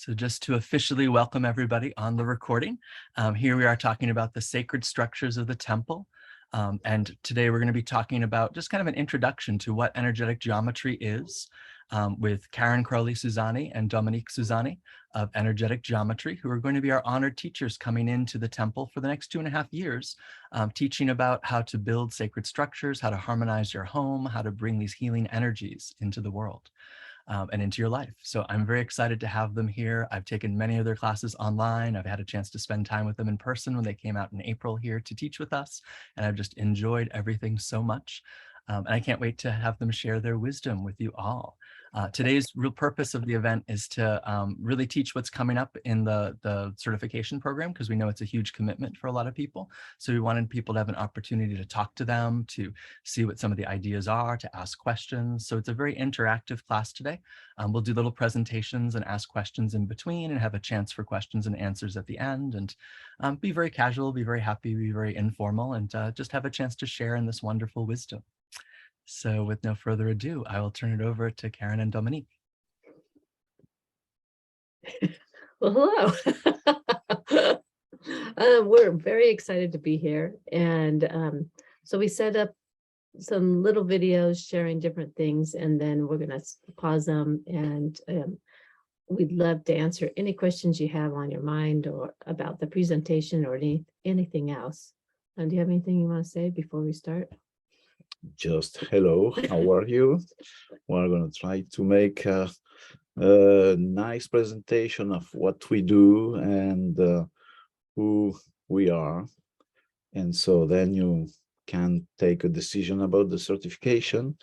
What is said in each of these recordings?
So just to officially welcome everybody on the recording, here we are talking about the sacred structures of the temple. And today we're going to be talking about just kind of an introduction to what energetic geometry is with Karen Crowley-Suzani and Dominique Suzani of Energetic Geometry, who are going to be our honored teachers coming into the temple for the next 2.5 years, teaching about how to build sacred structures, how to harmonize your home, how to bring these healing energies into the world. And into your life. So I'm very excited to have them here. I've taken many of their classes online. I've had a chance to spend time with them in person when they came out in April here to teach with us. And I've just enjoyed everything so much. And I can't wait to have them share their wisdom with you all. Today's real purpose of the event is to really teach what's coming up in the certification program, because we know it's a huge commitment for a lot of people. So we wanted people to have an opportunity to talk to them, to see what some of the ideas are, to ask questions. So it's a very interactive class today. We'll do little presentations and ask questions in between and have a chance for questions and answers at the end, and be very casual, be very happy, be very informal, and just have a chance to share in this wonderful wisdom. So with no further ado, I will turn it over to Karen and Dominique. Well, hello. We're very excited to be here. And so we set up some little videos sharing different things, and then we're going to pause them. And we'd love to answer any questions you have on your mind or about the presentation or anything else. Do you have anything you want to say before we start? Just hello, how are you? We're going to try to make a nice presentation of what we do and who we are. And so then you can take a decision about the certification.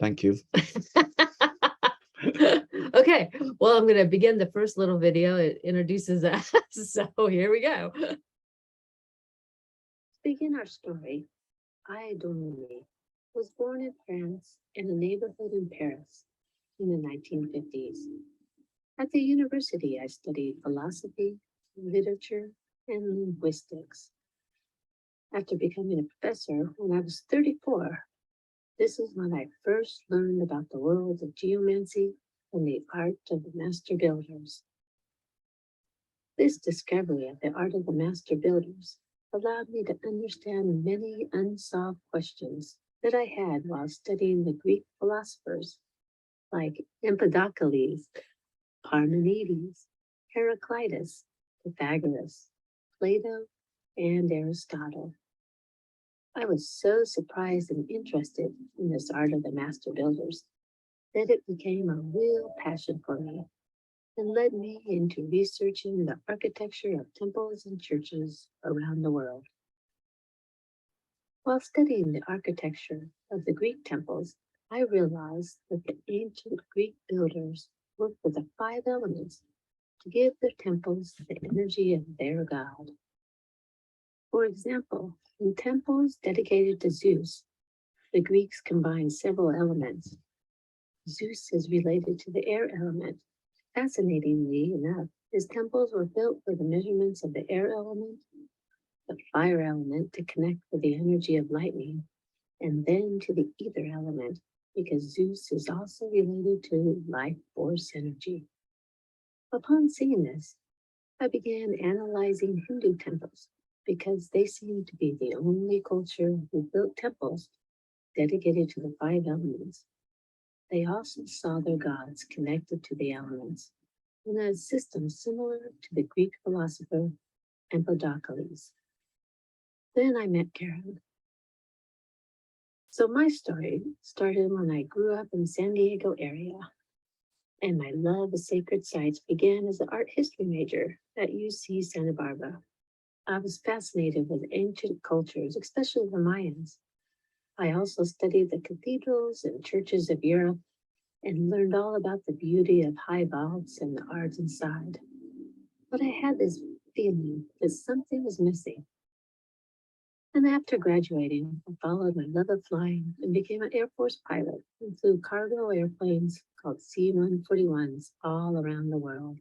Thank you. Okay, well, I'm going to begin the first little video. It introduces us. So here we go. Begin our story. I, Dominique, was born in France in a neighborhood in Paris in the 1950s. At the university, I studied philosophy, literature, and linguistics. After becoming a professor when I was 34, this is when I first learned about the world of geomancy and the art of the master builders. This discovery of the art of the master builders allowed me to understand many unsolved questions that I had while studying the Greek philosophers like Empedocles, Parmenides, Heraclitus, Pythagoras, Plato, and Aristotle. I was so surprised and interested in this art of the master builders that it became a real passion for me and led me into researching the architecture of temples and churches around the world. While studying the architecture of the Greek temples, I realized that the ancient Greek builders worked with the 5 elements to give their temples the energy of their god. For example, in temples dedicated to Zeus, the Greeks combined several elements. Zeus is related to the air element. Fascinatingly enough, his temples were built for the measurements of the air element, the fire element to connect with the energy of lightning, and then to the ether element, because Zeus is also related to life force energy. Upon seeing this, I began analyzing Hindu temples because they seemed to be the only culture who built temples dedicated to the 5 elements. They also saw their gods connected to the elements in a system similar to the Greek philosopher Empedocles. Then I met Karen. So my story started when I grew up in the San Diego area, and my love of sacred sites began as an art history major at UC Santa Barbara. I was fascinated with ancient cultures, especially the Mayans. I also studied the cathedrals and churches of Europe and learned all about the beauty of high vaults and the art inside. But I had this feeling that something was missing. And after graduating, I followed my love of flying and became an Air Force pilot and flew cargo airplanes called C-141s all around the world.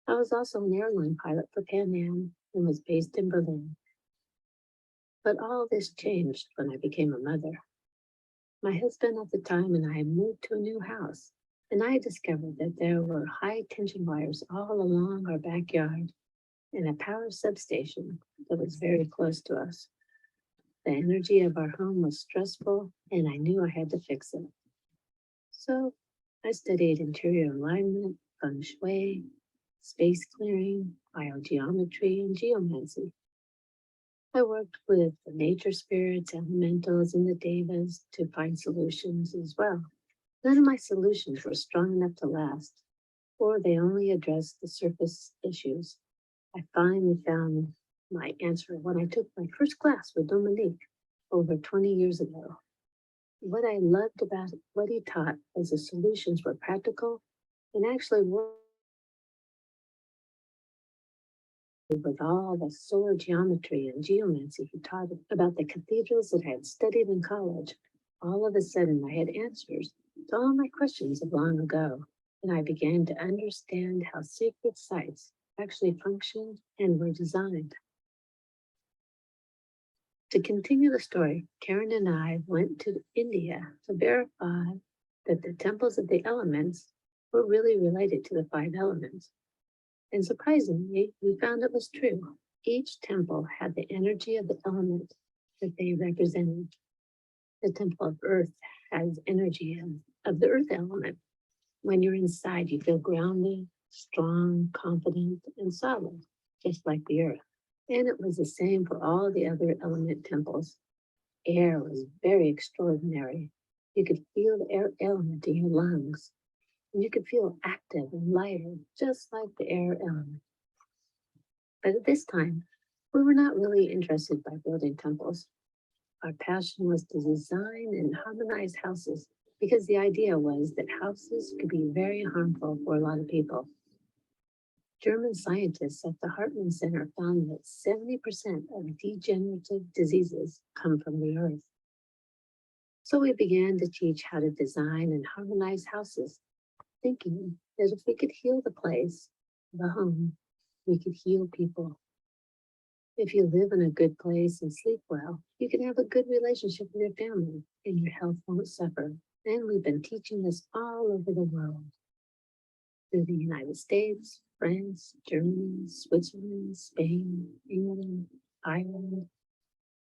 I was also an airline pilot for Pan Am and was based in Berlin. But all this changed when I became a mother. My husband at the time and I moved to a new house, And I discovered that there were high tension wires all along our backyard and a power substation that was very close to us. The energy of our home was stressful, and I knew I had to fix it. So I studied interior alignment, feng shui, space clearing, biogeometry, and geomancy. I worked with the nature spirits, elementals, and the devas to find solutions as well. None of my solutions were strong enough to last, or they only addressed the surface issues. I finally found my answer when I took my first class with Dominique over 20 years ago. What I loved about what he taught was the solutions were practical and actually worked with all the solar geometry and geomancy he taught about the cathedrals that I had studied in college. All of a sudden, I had answers to all my questions of long ago, and I began to understand how sacred sites actually functioned and were designed. To continue the story, Karen and I went to India to verify that the temples of the elements were really related to the 5 elements. And surprisingly, we found it was true. Each temple had the energy of the element that they represented. The temple of earth has energy of the earth element. When you're inside, you feel grounded, strong, confident, and solid, just like the earth. And it was the same for all the other element temples. Air was very extraordinary. You could feel the air element in your lungs. And you could feel active and lighter, just like the air element. But at this time, we were not really interested by building temples. Our passion was to design and harmonize houses because the idea was that houses could be very harmful for a lot of people. German scientists at the Hartman Center found that 70% of degenerative diseases come from the earth. So we began to teach how to design and harmonize houses, thinking that if we could heal the place, the home, we could heal people. If you live in a good place and sleep well, you can have a good relationship with your family and your health won't suffer. And we've been teaching this all over the world. Through the United States, France, Germany, Switzerland, Spain, England, Ireland,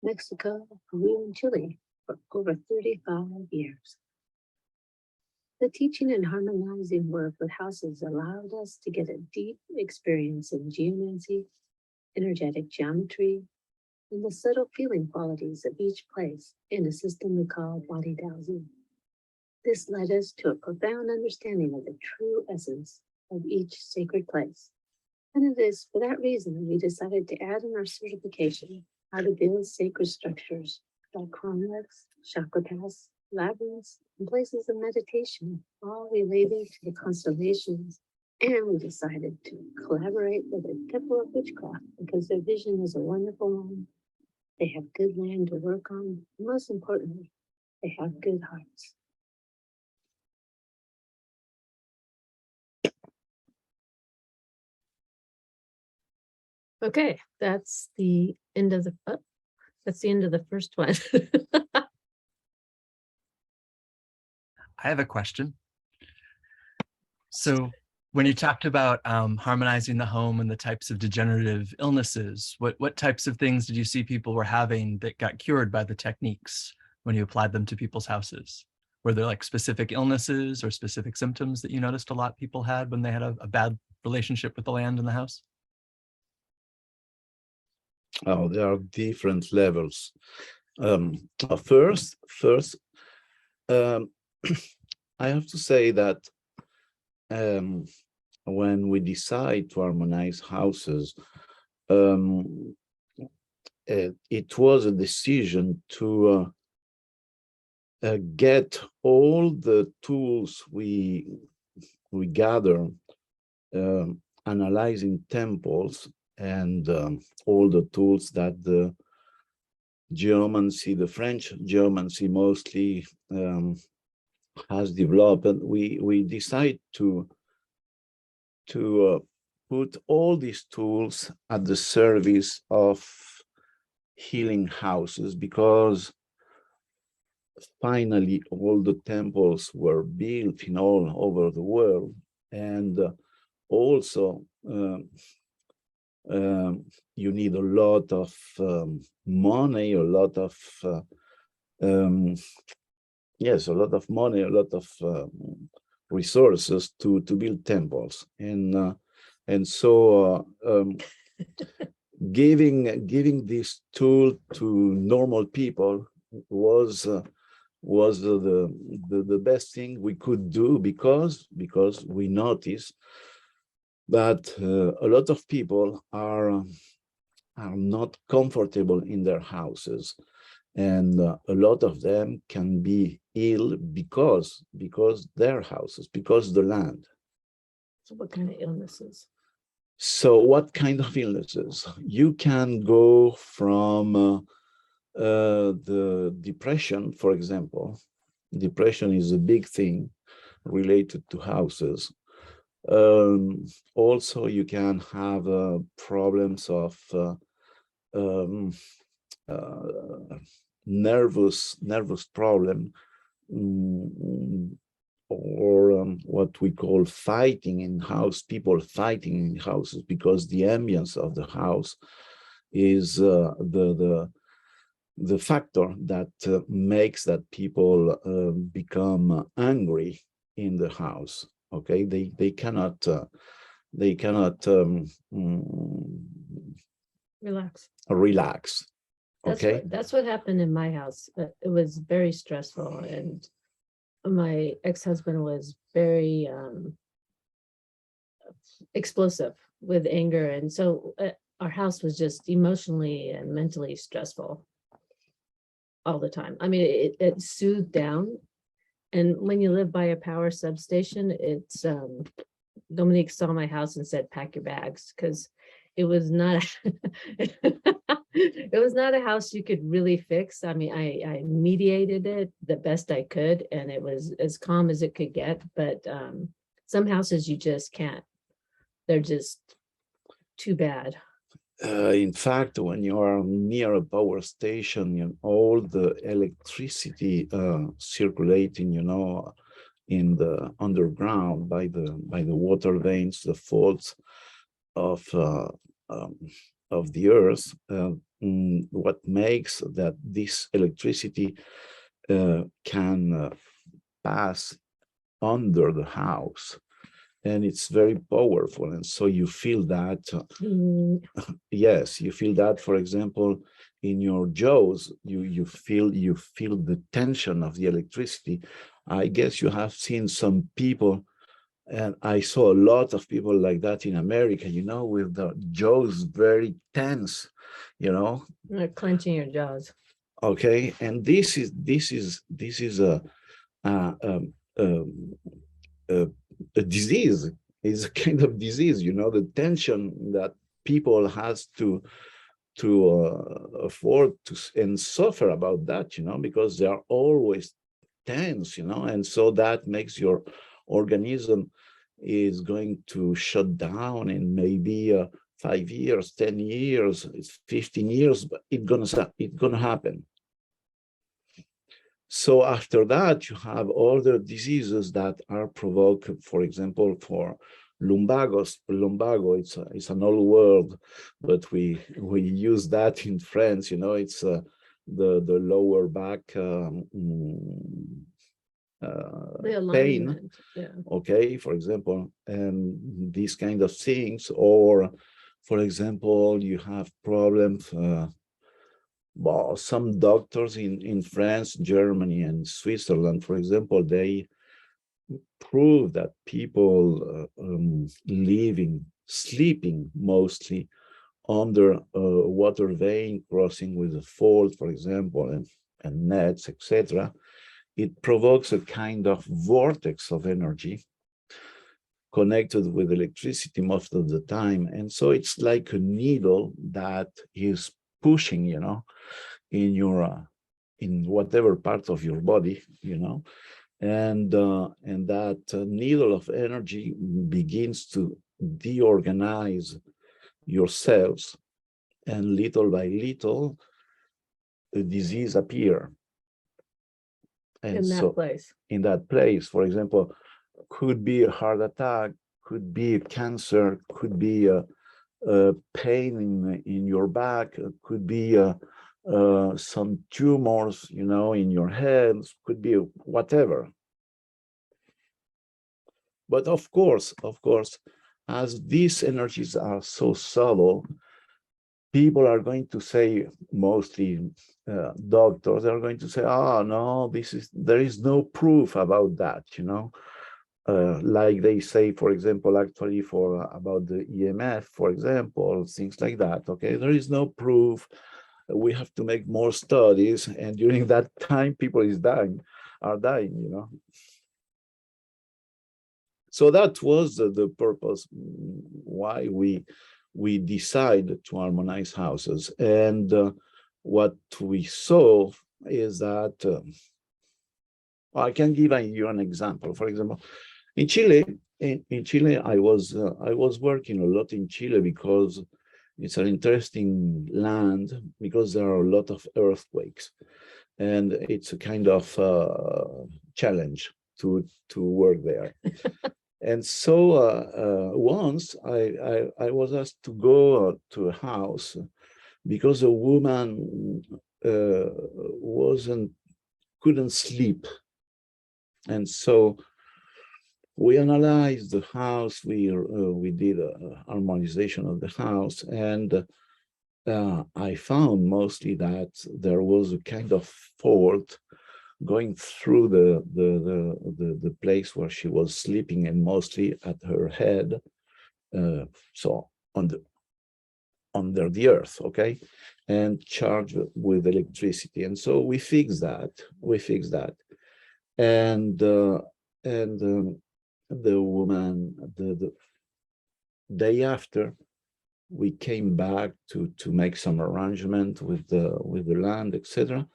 Mexico, Peru, and Chile for over 35 years. The teaching and harmonizing work with houses allowed us to get a deep experience in geomancy, energetic geometry, and the subtle feeling qualities of each place in a system we call body dowsing. This led us to a profound understanding of the true essence of each sacred place. And it is for that reason we decided to add in our certification how to build sacred structures like cromlechs, chakra paths, labyrinths, and places of meditation, all related to the constellations. And we decided to collaborate with the Temple of Witchcraft because their vision is a wonderful one. They have good land to work on. And most importantly, they have good hearts. Okay, that's the end of the first one. I have a question. So when you talked about harmonizing the home and the types of degenerative illnesses, what types of things did you see people were having that got cured by the techniques when you applied them to people's houses? Were there like specific illnesses or specific symptoms that you noticed a lot people had when they had a bad relationship with the land and the house? Oh, there are different levels. First, I have to say that when we decide to harmonize houses, it was a decision to get all the tools we gather analyzing temples and all the tools that the geomancy, the French geomancy mostly has developed, and we decide to put all these tools at the service of healing houses, because finally all the temples were built in all over the world, and also you need a lot of money, a lot of yes, a lot of money, a lot of resources to build temples, and so giving this tool to normal people was the best thing we could do, because we notice that a lot of people are not comfortable in their houses, and a lot of them can be ill because their houses, because the land. So what kind of illnesses? So what kind of illnesses? You can go from the depression, for example. Depression is a big thing related to houses. Also, you can have problems of um, uh, nervous problem, or what we call fighting in house, people fighting in houses, because the ambience of the house is the factor that makes that people become angry in the house. Okay, they cannot relax. Okay, That's what happened in my house. It was very stressful, and my ex-husband was very explosive with anger, and so our house was just emotionally and mentally stressful all the time. I mean, it soothed down, and when you live by a power substation, it's Dominique saw my house and said, "Pack your bags," because it was not it was not a house you could really fix. I mean, I mediated it the best I could, and it was as calm as it could get. But some houses you just can't. They're just too bad. in fact, when you are near a power station, all the electricity circulating, in the underground by the water veins, the faults of um, the earth, what makes that this electricity can pass under the house, and it's very powerful, and so you feel that yes, you feel that, for example, in your jaws, you feel the tension of the electricity. I guess you have seen some people, and I saw a lot of people like that in America, with the jaws very tense, They're clenching your jaws. okay, and this is a, um, um, a disease, is a kind of disease, the tension that people has to afford to and suffer about that, because they are always tense, and so that makes your organism is going to shut down in maybe 5 years, 10 years, it's 15 years, but it's gonna happen. So after that, you have other diseases that are provoked, for example, for lumbagos. Lumbago, it's an old word, but we use that in France. It's the lower back pain. Yeah. Okay, for example, and these kind of things, or for example, you have problems. Well, some doctors in France, Germany, and Switzerland, for example, they prove that people sleeping mostly under a water vein crossing with a fault, for example, and nets, etc., it provokes a kind of vortex of energy connected with electricity most of the time. And so it's like a needle that is pushing, in your in whatever part of your body, and that needle of energy begins to deorganize your cells, and little by little the disease appear. And In that so place. in that place, for example, could be a heart attack, could be cancer, could be a pain in your back, could be some tumors, you know, in your head, could be whatever. But of course, as these energies are so subtle, people are going to say, mostly doctors are going to say, oh no, there is no proof about that, you know. Like they say, for example, actually for about the EMF, for example, things like that. Okay, there is no proof. We have to make more studies, and during that time, people are dying, you know. So that was the purpose why we decided to harmonize houses. And what we saw is that I can give you an example. For example, in Chile, I was working a lot in Chile because it's an interesting land, because there are a lot of earthquakes, and it's a kind of challenge to work there. And so once I was asked to go to a house because a woman couldn't sleep, and so we analyzed the house. We did a harmonization of the house, and I found mostly that there was a kind of fault going through the place where she was sleeping, and mostly at her head, so under the earth, okay, and charged with electricity. And so we fixed that, and the woman, the day after, we came back to make some arrangement with the land, etc.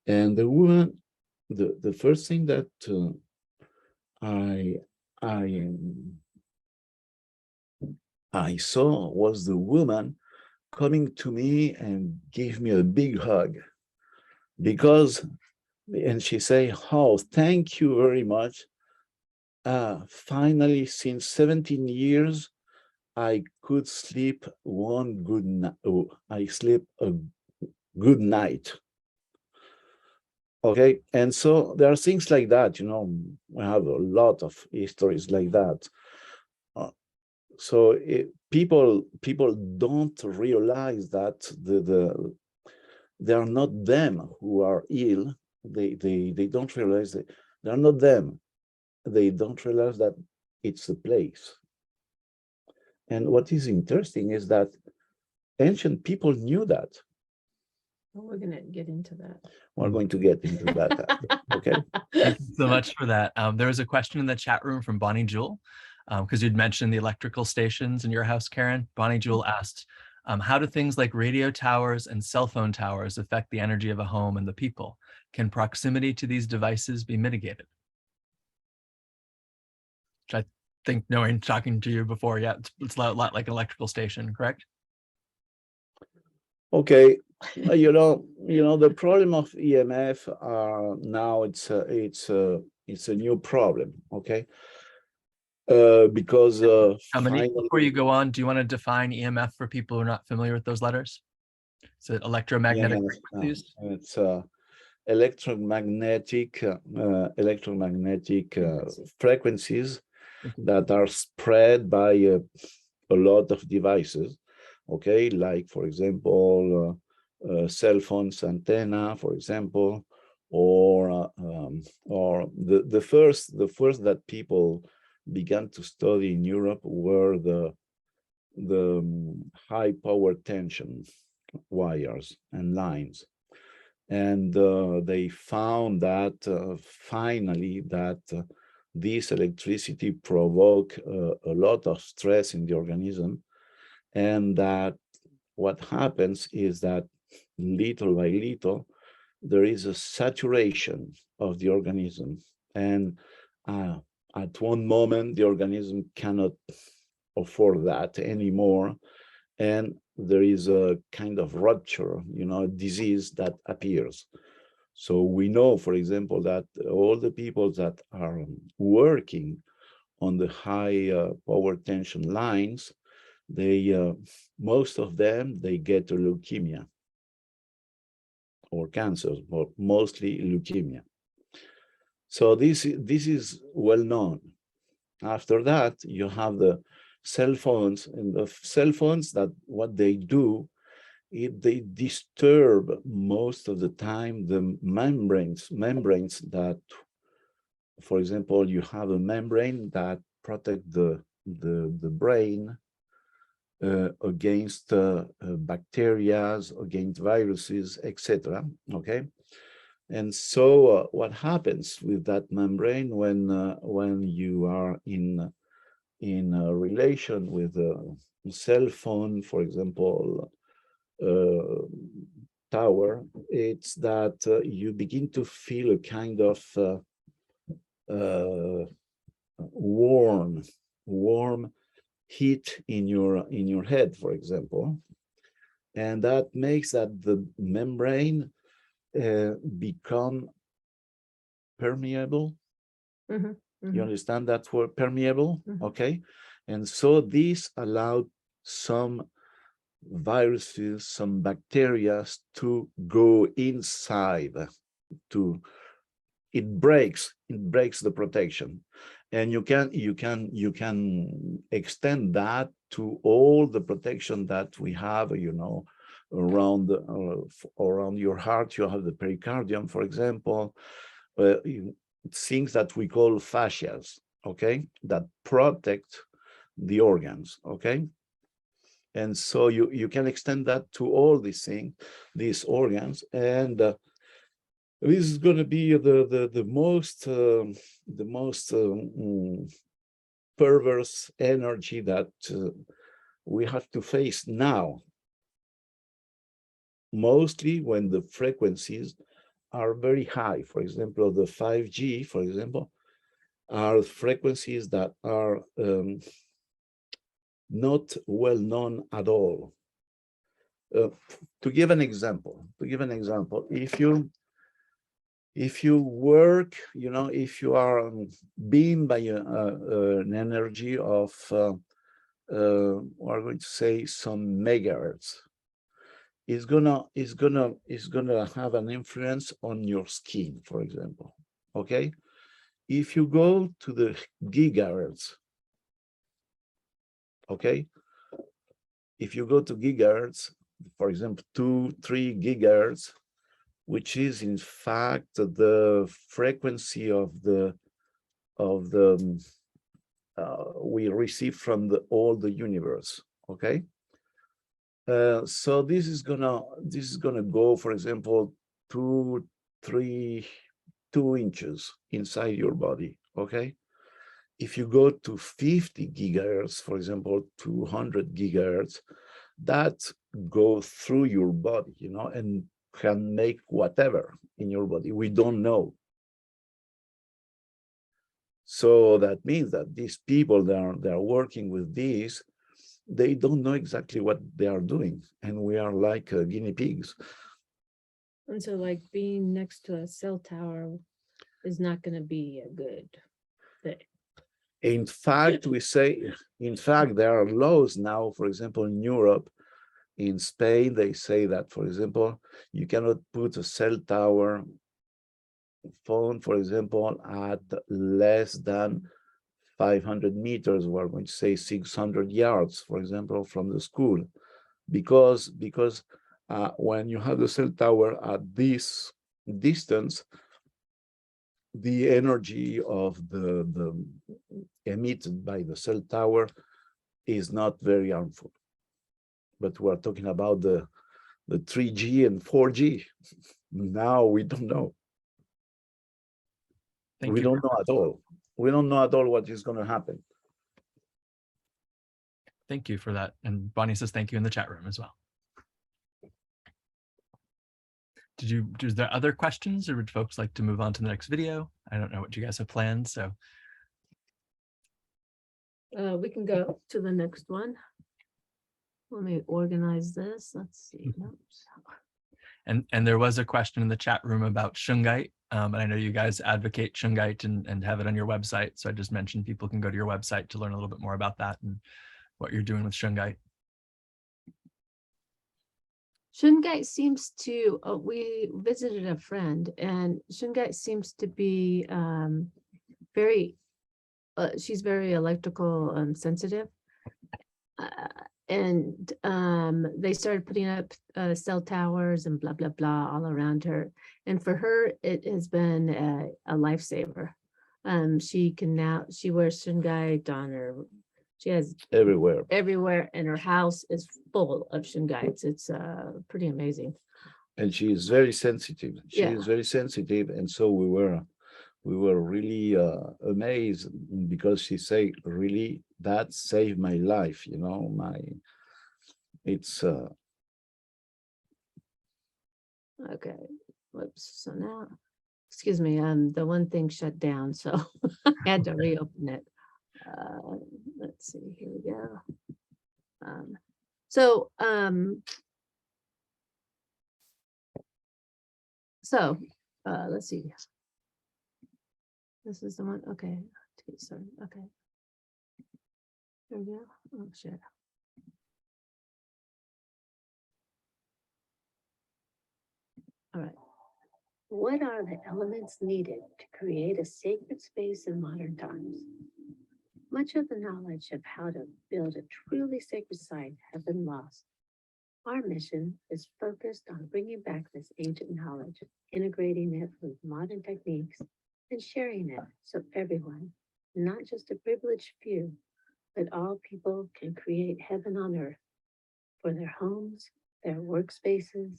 And the woman, the first thing that I saw was the woman coming to me and gave me a big hug, because, and she say, oh, thank you very much. Finally, since 17 years, I could sleep one good night. Oh, I sleep a good night. Okay, and so there are things like that, you know. We have a lot of histories like that. So people don't realize that they are not them who are ill. They don't realize that they are not them. They don't realize that it's the place. And what is interesting is that ancient people knew that. Well, we're gonna get into that. We're going to get into that. Okay. Thank you so much for that. There was a question in the chat room from Bonnie Jewel, because you'd mentioned the electrical stations in your house, Karen. Bonnie Jewel asked, how do things like radio towers and cell phone towers affect the energy of a home and the people? Can proximity to these devices be mitigated? Which I think, knowing, talking to you before, yeah, it's a lot like an electrical station, correct? Okay, you know, the problem of EMF now it's a new problem. Okay, because Dominique, finally, before you go on, do you want to define EMF for people who are not familiar with those letters? Is it electromagnetic frequencies? It's electromagnetic frequencies that are spread by a lot of devices. Okay, like, for example, cell phones antenna, for example, or the first that people began to study in Europe were the high power tension wires and lines. And they found that finally that this electricity provoke a lot of stress in the organism, and that what happens is that little by little there is a saturation of the organism, and at one moment the organism cannot afford that anymore, and there is a kind of rupture, you know, disease that appears. So we know, for example, that all the people that are working on the high power tension lines, they most of them, they get a leukemia or cancer, but mostly leukemia. So this is well known. After that, you have the cell phones, and the cell phones, that what they do, they disturb most of the time the membranes that, for example, you have a membrane that protect the brain against bacteria, against viruses, etc. Okay, and so what happens with that membrane when you are in a relation with a cell phone, for example, tower, it's that you begin to feel a kind of warm heat in your head, for example, and that makes that the membrane become permeable. You understand that word, permeable? Okay, and so this allowed some viruses, some bacteria to go inside. It breaks the protection, and you can extend that to all the protection that we have, you know, around your heart. You have the pericardium, for example, things that we call fascias, okay, that protect the organs, okay. And so you can extend that to all these things, these organs, and this is going to be the most perverse energy that we have to face now, mostly when the frequencies are very high. For example, the 5G, for example, are frequencies that are not well known at all. To give an example, if you work, you know, if you are being by an energy of we're going to say some megahertz, is gonna have an influence on your skin, for example. Okay, if you go to the gigahertz, okay, if you go to gigahertz, for example, 2-3 gigahertz, which is in fact the frequency of the we receive from all the universe. Okay, so this is gonna go, for example, 2 inches inside your body. Okay, if you go to 50 gigahertz, for example, 200 gigahertz, that go through your body, you know, and can make whatever in your body. We don't know. So that means that these people that are working with these, they don't know exactly what they are doing, and we are like guinea pigs. And so, like, being next to a cell tower is not going to be a good thing. In fact, there are laws now, for example, in Europe, in Spain, they say that, for example, you cannot put a cell tower phone, for example, at less than 500 meters, we're going to say 600 yards, for example, from the school, because when you have the cell tower at this distance, the energy of the emitted by the cell tower is not very harmful. But we're talking about the 3G and 4G. Now we don't know. We don't know at all. We don't know at all what is going to happen. Thank you for that. And Bonnie says thank you in the chat room as well. Is there other questions, or would folks like to move on to the next video? I don't know what you guys have planned, so. We can go to the next one. Let me organize this. Let's see. Oops. And there was a question in the chat room about shungite. And I know you guys advocate shungite and have it on your website. So I just mentioned people can go to your website to learn a little bit more about that and what you're doing with shungite. Shungite seems to, we visited a friend, and shungite seems to be very, she's very electrical sensitive. And they started putting up cell towers and blah, blah, blah all around her. And for her, it has been a lifesaver. She wears shungite on her, she has everywhere, and her house is full of shungites. It's pretty amazing. and she is very sensitive. She Yeah. is very sensitive, and so we were really amazed, because she said, really, that saved my life, you know. It's Okay, whoops, so now, excuse me, the one thing shut down, so I had to reopen it. Let's see, here we go. Let's see. This is the one, okay, to get started, okay. There we go, oh shit. All right. What are the elements needed to create a sacred space in modern times? Much of the knowledge of how to build a truly sacred site have been lost. Our mission is focused on bringing back this ancient knowledge, integrating it with modern techniques, and sharing it so everyone, not just a privileged few, but all people can create heaven on earth for their homes, their workspaces,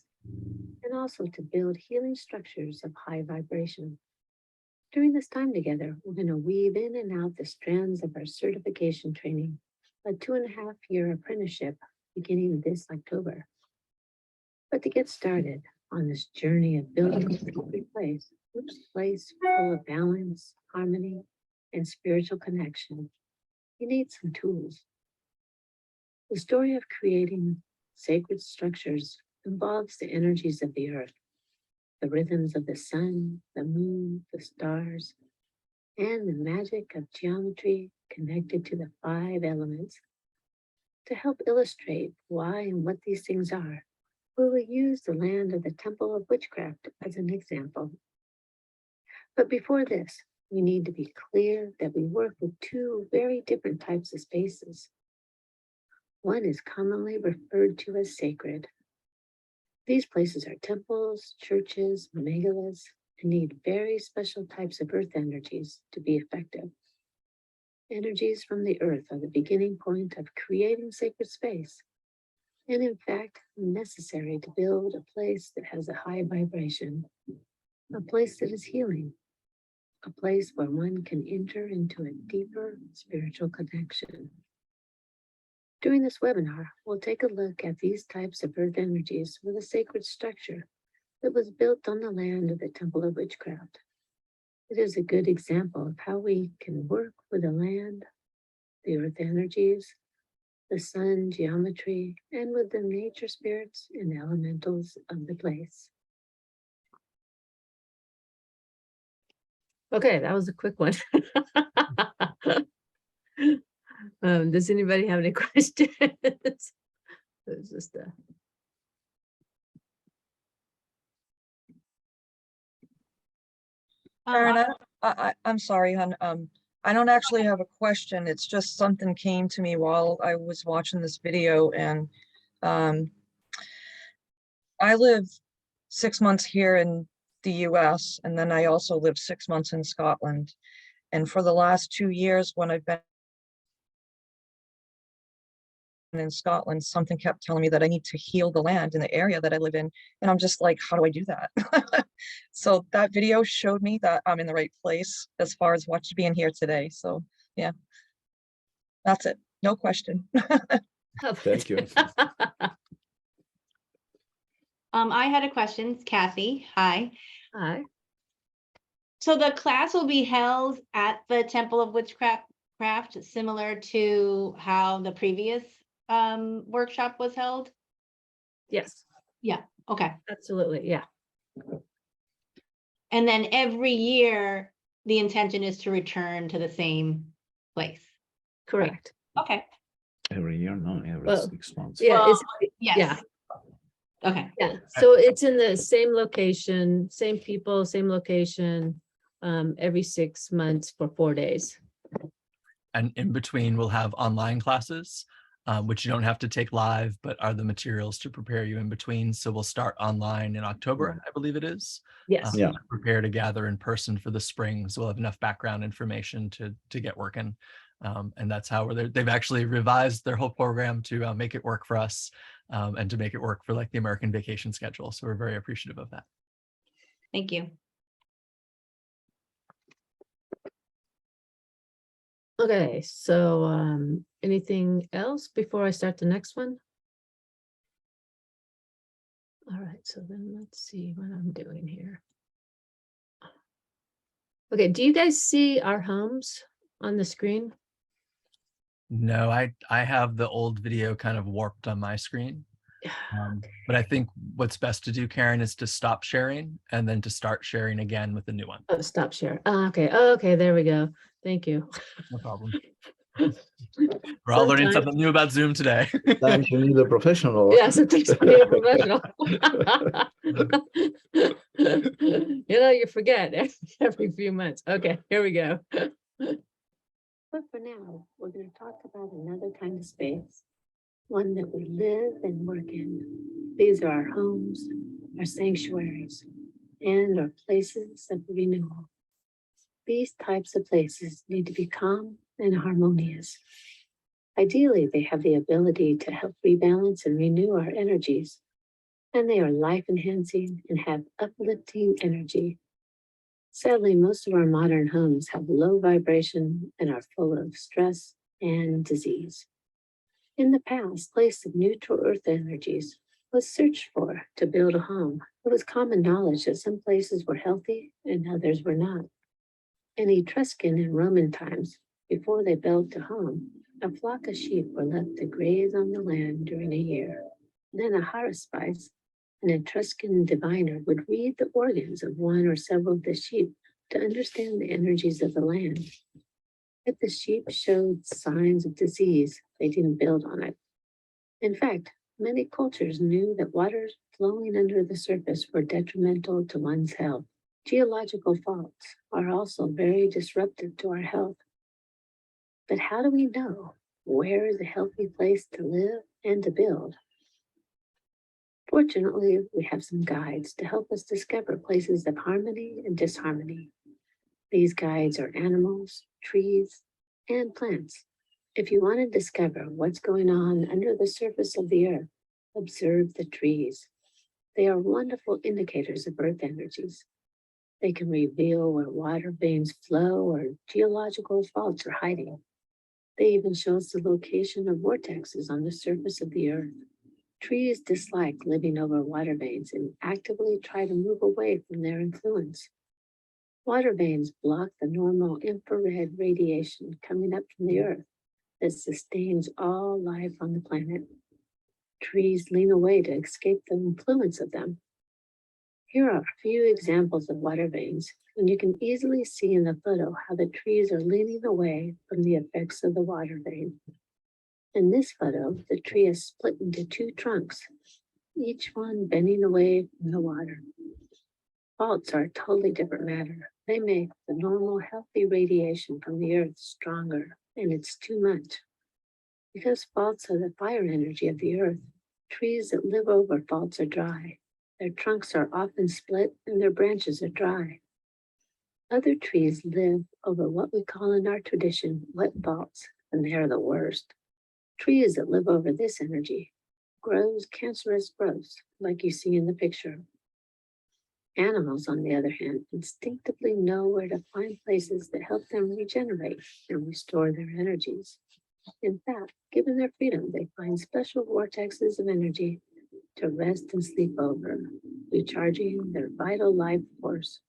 and also to build healing structures of high vibration. During this time together, we're going to weave in and out the strands of our certification training, a 2.5-year apprenticeship beginning this October. But to get started on this journey of building a sacred place, place full of balance, harmony, and spiritual connection, you need some tools. The story of creating sacred structures involves the energies of the earth, the rhythms of the sun, the moon, the stars, and the magic of geometry connected to the 5 elements. To help illustrate why and what these things are, we will use the land of the Temple of Witchcraft as an example. But before this, we need to be clear that we work with 2 very different types of spaces. One is commonly referred to as sacred. These places are temples, churches, megalas, and need very special types of earth energies to be effective. Energies from the earth are the beginning point of creating sacred space, and in fact, necessary to build a place that has a high vibration, a place that is healing, a place where one can enter into a deeper spiritual connection. During this webinar, we'll take a look at these types of earth energies with a sacred structure that was built on the land of the Temple of Witchcraft. It is a good example of how we can work with the land, the earth energies, the sun geometry, and with the nature spirits and elementals of the place. Okay, that was a quick one. Does anybody have any questions? It's just Karen, I'm sorry, hon. I don't actually have a question. It's just something came to me while I was watching this video, and I live 6 months here in the US, and then I also live 6 months in Scotland. And for the last 2 years, when I've been in Scotland, something kept telling me that I need to heal the land in the area that I live in. And I'm just like, how do I do that? So that video showed me that I'm in the right place as far as what's being here today. So yeah, that's it. No question. Thank you. I had a question. It's Kathy. Hi. Hi. So the class will be held at the Temple of Witchcraft, similar to how the previous workshop was held? Yes. Yeah. Okay. Absolutely, yeah. And then every year, the intention is to return to the same place. Correct. Okay. Every year, no, every Well, 6 months. Yeah, Well, it's, yes. yeah, Okay. yeah. So it's in the same location, same people, same location, every 6 months for 4 days. And in between, we'll have online classes, which you don't have to take live, but are the materials to prepare you in between. So we'll start online in October, I believe it is. Yes. Yeah. Prepare to gather in person for the spring. So we'll have enough background information to get working. And that's how they've actually revised their whole program to make it work for us and to make it work for like the American vacation schedule. So we're very appreciative of that. Thank you. Okay, so anything else before I start the next one? All right, so then let's see what I'm doing here. Okay, do you guys see our homes on the screen? No, I have the old video kind of warped on my screen. But I think what's best to do, Karen, is to stop sharing and then to start sharing again with a new one. Oh, stop share. Okay. Oh, okay, there we go. Thank you. No problem. We're all learning something new about Zoom today. Sometimes you need a professional. Yeah, sometimes I need a professional. You forget every few months. Okay, here we go. But for now, we're going to talk about another kind of space, one that we live and work in. These are our homes, our sanctuaries, and our places of renewal. These types of places need to be calm and harmonious. Ideally, they have the ability to help rebalance and renew our energies, and they are life-enhancing and have uplifting energy. Sadly, most of our modern homes have low vibration and are full of stress and disease. In the past, place of neutral earth energies was searched for to build a home. It was common knowledge that some places were healthy and others were not. In Etruscan and Roman times, before they built a home, a flock of sheep were left to graze on the land during a year. Then a haruspice, an Etruscan diviner, would read the organs of one or several of the sheep to understand the energies of the land. If the sheep showed signs of disease, they didn't build on it. In fact, many cultures knew that waters flowing under the surface were detrimental to one's health. Geological faults are also very disruptive to our health. But how do we know where is a healthy place to live and to build? Fortunately, we have some guides to help us discover places of harmony and disharmony. These guides are animals, trees, and plants. If you want to discover what's going on under the surface of the earth, observe the trees. They are wonderful indicators of earth energies. They can reveal where water veins flow or geological faults are hiding. They even show us the location of vortexes on the surface of the earth. Trees dislike living over water veins and actively try to move away from their influence. Water veins block the normal infrared radiation coming up from the earth that sustains all life on the planet. Trees lean away to escape the influence of them. Here are a few examples of water veins, and you can easily see in the photo how the trees are leaning away from the effects of the water vein. In this photo, the tree is split into two trunks, each one bending away from the water. Faults are a totally different matter. They make the normal healthy radiation from the earth stronger, and it's too much. Because faults are the fire energy of the earth, trees that live over faults are dry. Their trunks are often split and their branches are dry. Other trees live over what we call in our tradition wet faults, and they are the worst. Trees that live over this energy grows cancerous growths like you see in the picture. Animals, on the other hand, instinctively know where to find places that help them regenerate and restore their energies. In fact, given their freedom, they find special vortexes of energy to rest and sleep over, recharging their vital life force.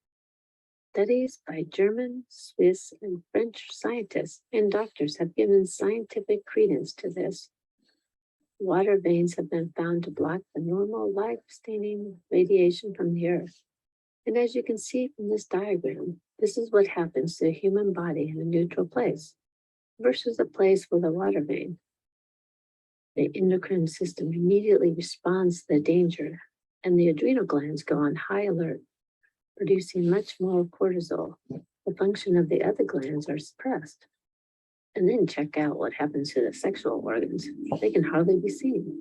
Studies by German, Swiss, and French scientists and doctors have given scientific credence to this. Water veins have been found to block the normal life-sustaining radiation from the earth. And as you can see from this diagram, this is what happens to the human body in a neutral place versus a place with a water vein. The endocrine system immediately responds to the danger, and the adrenal glands go on high alert, producing much more cortisol. The function of the other glands are suppressed. And then check out what happens to the sexual organs. They can hardly be seen.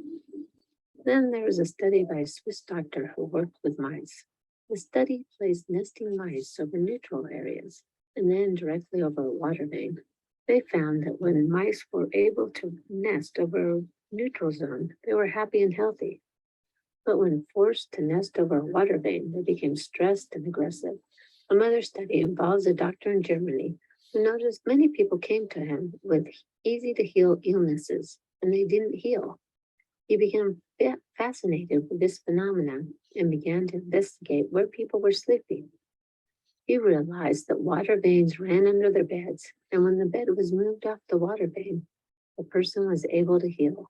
Then there was a study by a Swiss doctor who worked with mice. The study placed nesting mice over neutral areas and then directly over a water vein. They found that when mice were able to nest over a neutral zone, they were happy and healthy. But when forced to nest over a water vein, they became stressed and aggressive. Another study involves a doctor in Germany who noticed many people came to him with easy to heal illnesses, and they didn't heal. He became fascinated with this phenomenon and began to investigate where people were sleeping. He realized that water veins ran under their beds, and when the bed was moved off the water vein, the person was able to heal.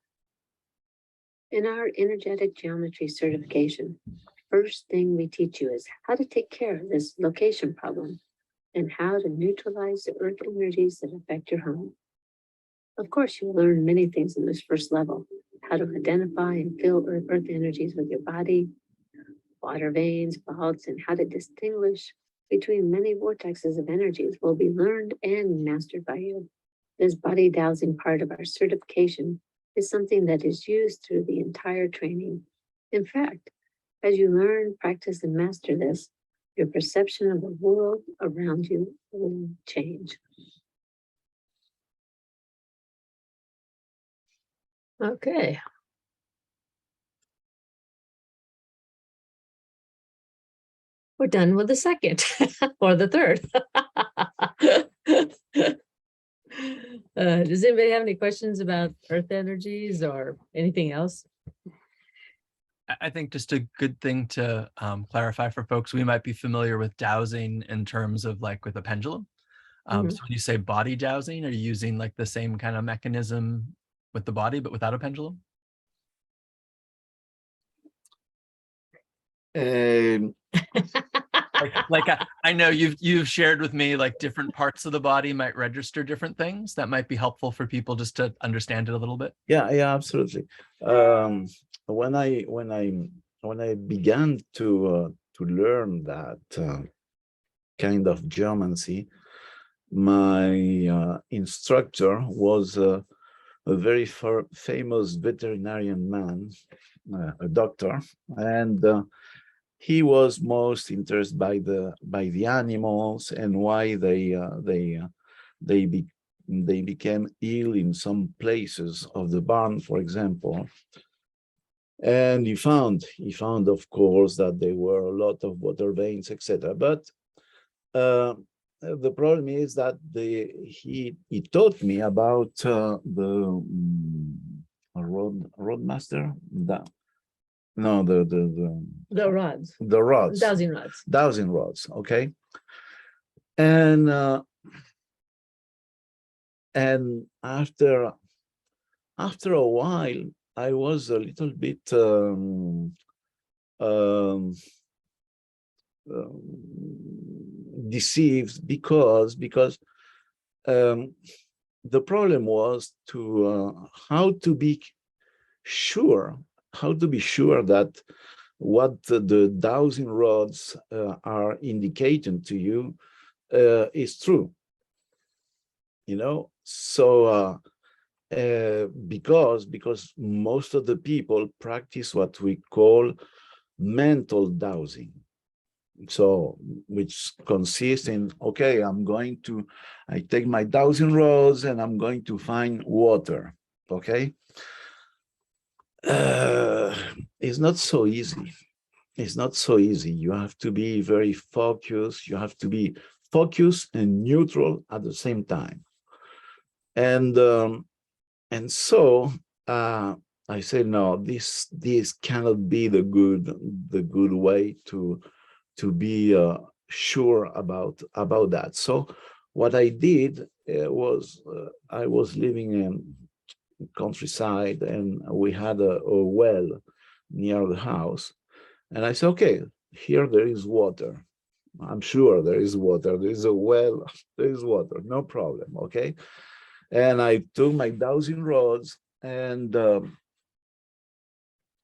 In our energetic geometry certification, first thing we teach you is how to take care of this location problem and how to neutralize the earth energies that affect your home. Of course, you'll learn many things in this first level, how to identify and feel earth energies with your body, water veins, faults, and how to distinguish between many vortexes of energies will be learned and mastered by you. This body dowsing part of our certification is something that is used through the entire training. In fact, as you learn, practice, and master this, your perception of the world around you will change. Okay. We're done with the second or the third. Does anybody have any questions about earth energies or anything else? I think just a good thing to clarify for folks, we might be familiar with dowsing in terms of like with a pendulum. So when you say body dowsing, are you using like the same kind of mechanism with the body, but without a pendulum? I know you've shared with me like different parts of the body might register different things that might be helpful for people just to understand it a little bit. Yeah, absolutely. When I began to learn that kind of geomancy, my instructor was a very famous veterinarian man, a doctor, and he was most interested by the animals and why they became ill in some places of the barn, for example. And he found, of course, that there were a lot of water veins, etc. But the problem is that he taught me about the roadmaster. The rods. The rods. Dowsing rods. Dowsing rods. Okay. And after a while, I was a little bit deceived because the problem was to how to be sure that what the dowsing rods are indicating to you is true, you know. So because most of the people practice what we call mental dowsing, so which consists in, okay, I take my dowsing rods and I'm going to find water. Okay. It's not so easy. It's not so easy. You have to be very focused. You have to be focused and neutral at the same time. And so I said, no, this cannot be the good way to be sure about that. So what I did was I was living countryside, and we had a well near the house. And I said, okay, here there is water. I'm sure there is water. There is a well, there is water, no problem, okay? And I took my dowsing rods and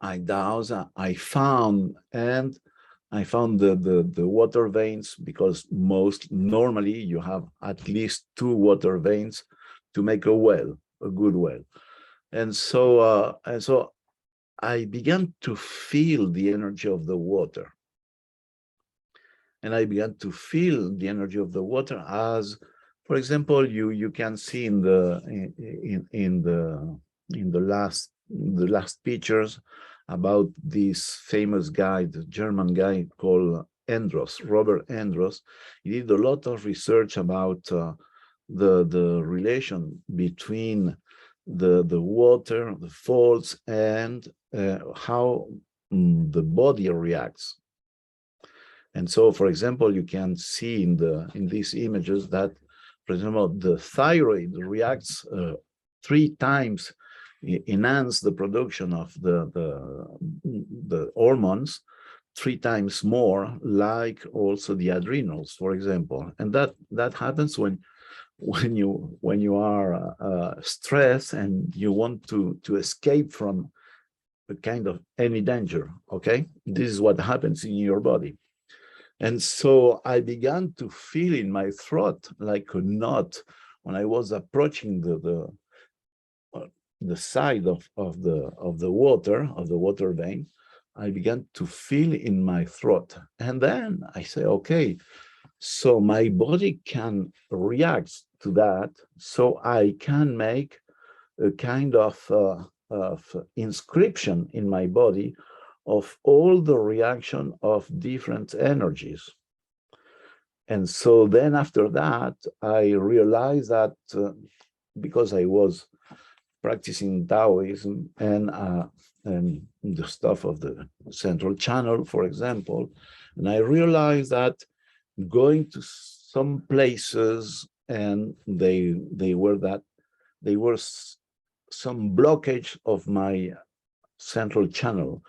I doused, I found the water veins, because normally you have at least 2 water veins to make a well, a good well. And so I began to feel the energy of the water. And I began to feel the energy of the water as, for example, you can see in the last pictures about this famous guy, the German guy called Endros, Robert Endros. He did a lot of research about the relation between the water, the faults, and how the body reacts. And so, for example, you can see in these images that, for example, the thyroid reacts 3 times, enhance the production of the hormones 3 times more, like also the adrenals, for example. And that happens when you are stressed and you want to escape from a kind of any danger. Okay, this is what happens in your body. And so I began to feel in my throat like a knot when I was approaching the side of the water vein. I began to feel in my throat, and then I say, okay, so my body can react to that, so I can make a kind of inscription in my body of all the reaction of different energies. And so then after that, I realized that because I was practicing Taoism and the stuff of the central channel, for example, and I realized that going to some places and they were some blockage of my central channel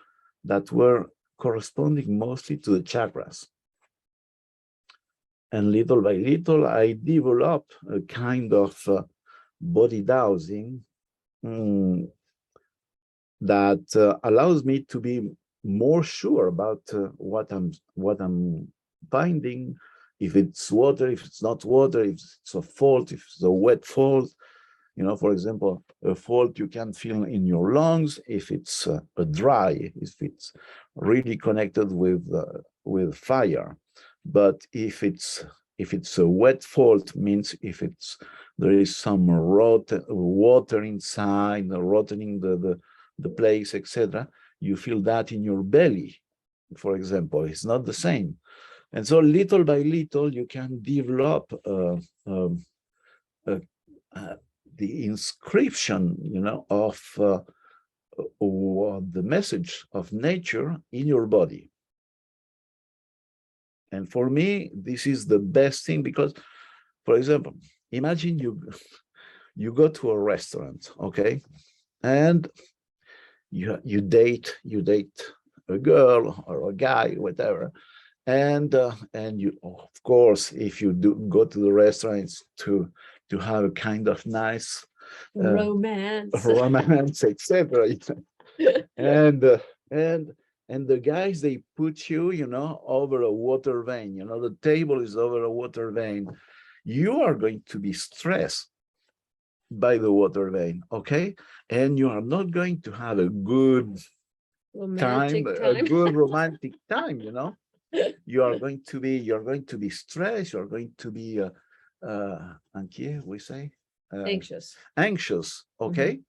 that were corresponding mostly to the chakras. And little by little, I developed a kind of body dowsing that allows me to be more sure about what I'm finding, if it's water, if it's not water, if it's a fault, if it's a wet fault. You know, for example, a fault you can feel in your lungs if it's a dry, if it's really connected with fire. But if it's a wet fault, means if there is some water inside, rotting the place, etc., you feel that in your belly, for example. It's not the same. And so little by little, you can develop the inscription, you know, of the message of nature in your body. And for me, this is the best thing, because, for example, imagine you go to a restaurant, okay, and you date a girl or a guy, whatever, and you, of course, if you do go to the restaurants to have a kind of nice Romance. romance, etc. and the guys, they put you, you know, over a water vein. You know, the table is over a water vein. You are going to be stressed by the water vein, okay? And you are not going to have a good Romantic a time. good romantic time, you know. You're going to be stressed. You're going to be inquiet, we say, Anxious. anxious, okay?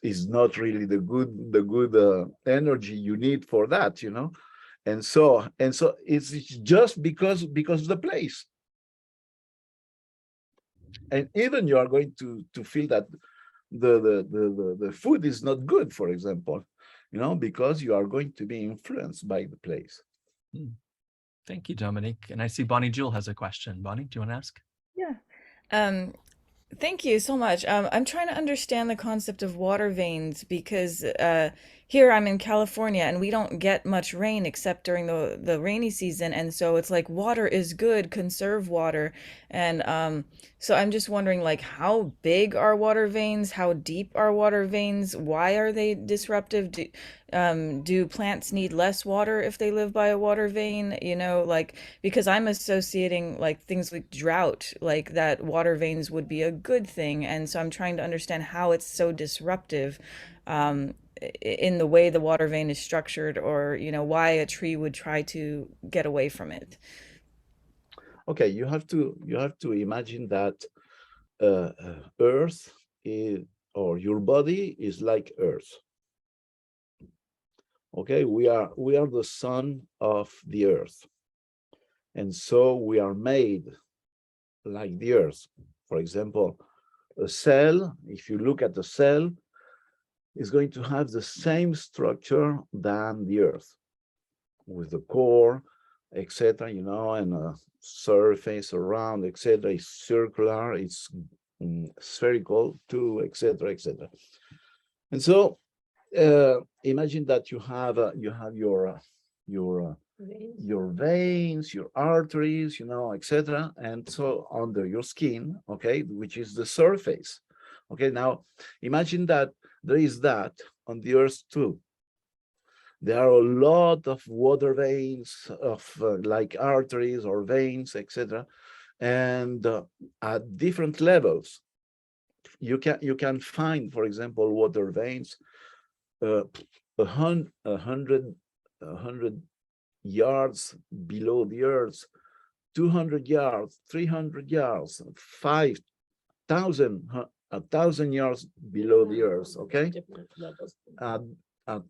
Is not really the good energy you need for that, you know. And so it's just because of the place. And even you are going to feel that the food is not good, for example, you know, because you are going to be influenced by the place. Thank you, Dominique. And I see Bonnie Jewel has a question. Bonnie, do you want to ask? Yeah. Thank you so much. I'm trying to understand the concept of water veins because here I'm in California and we don't get much rain except during the rainy season, and so it's like water is good, conserve water, and so I'm just wondering like how big are water veins? How deep are water veins? Why are they disruptive? Do plants need less water if they live by a water vein? You know, like because I'm associating like things like drought, like that water veins would be a good thing. And so I'm trying to understand how it's so disruptive in the way the water vein is structured, or, you know, why a tree would try to get away from it. Okay, you have to imagine that Earth is, or your body is like Earth. Okay, we are the son of the Earth, and so we are made like the Earth. For example, a cell, if you look at the cell, is going to have the same structure than the Earth, with the core, etc., you know, and a surface around, etc. It's circular, it's spherical too, etc., etc. And so imagine that you have your veins, your arteries, you know, etc. And so under your skin, okay, which is the surface. Okay, now imagine that there is that on the Earth too. There are a lot of water veins, of like arteries or veins, etc. And at different levels, you can find, for example, water veins 100 yards below the Earth, 200 yards, 300 yards, 5,000, 1,000 yards below the Earth. Okay, at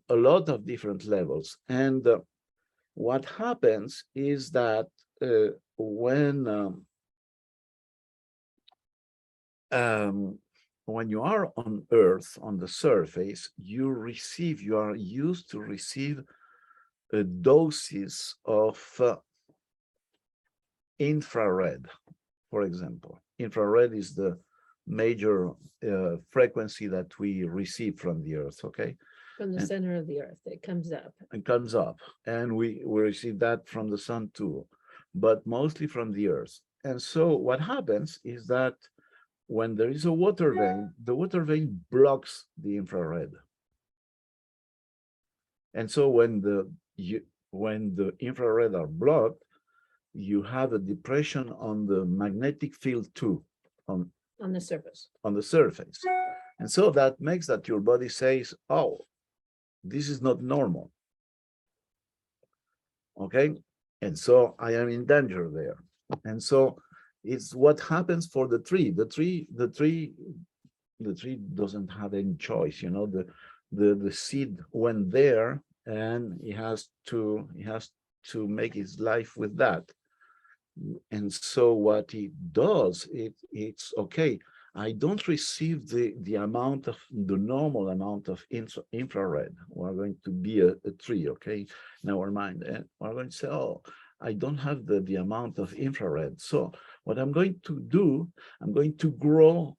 a lot of different levels. And what happens is that when you are on Earth, on the surface, you are used to receive doses of infrared, for example. Infrared is the major frequency that we receive from the Earth, okay? From the center of the Earth, it comes up. It comes up, and we receive that from the sun too, but mostly from the Earth. And so what happens is that when there is a water vein, the water vein blocks the infrared. And so when the infrared are blocked, you have a depression on the magnetic field too, on the surface. On the surface. And so that makes that your body says, oh, this is not normal. Okay, and so I am in danger there. And so it's what happens for the tree. The tree doesn't have any choice, you know. The seed went there, and he has to make his life with that. And so what he does, it's okay, I don't receive the normal amount of infrared. We're going to be a tree, okay, in our mind, and we're going to say, oh, I don't have the amount of infrared. So what I'm going to do, I'm going to grow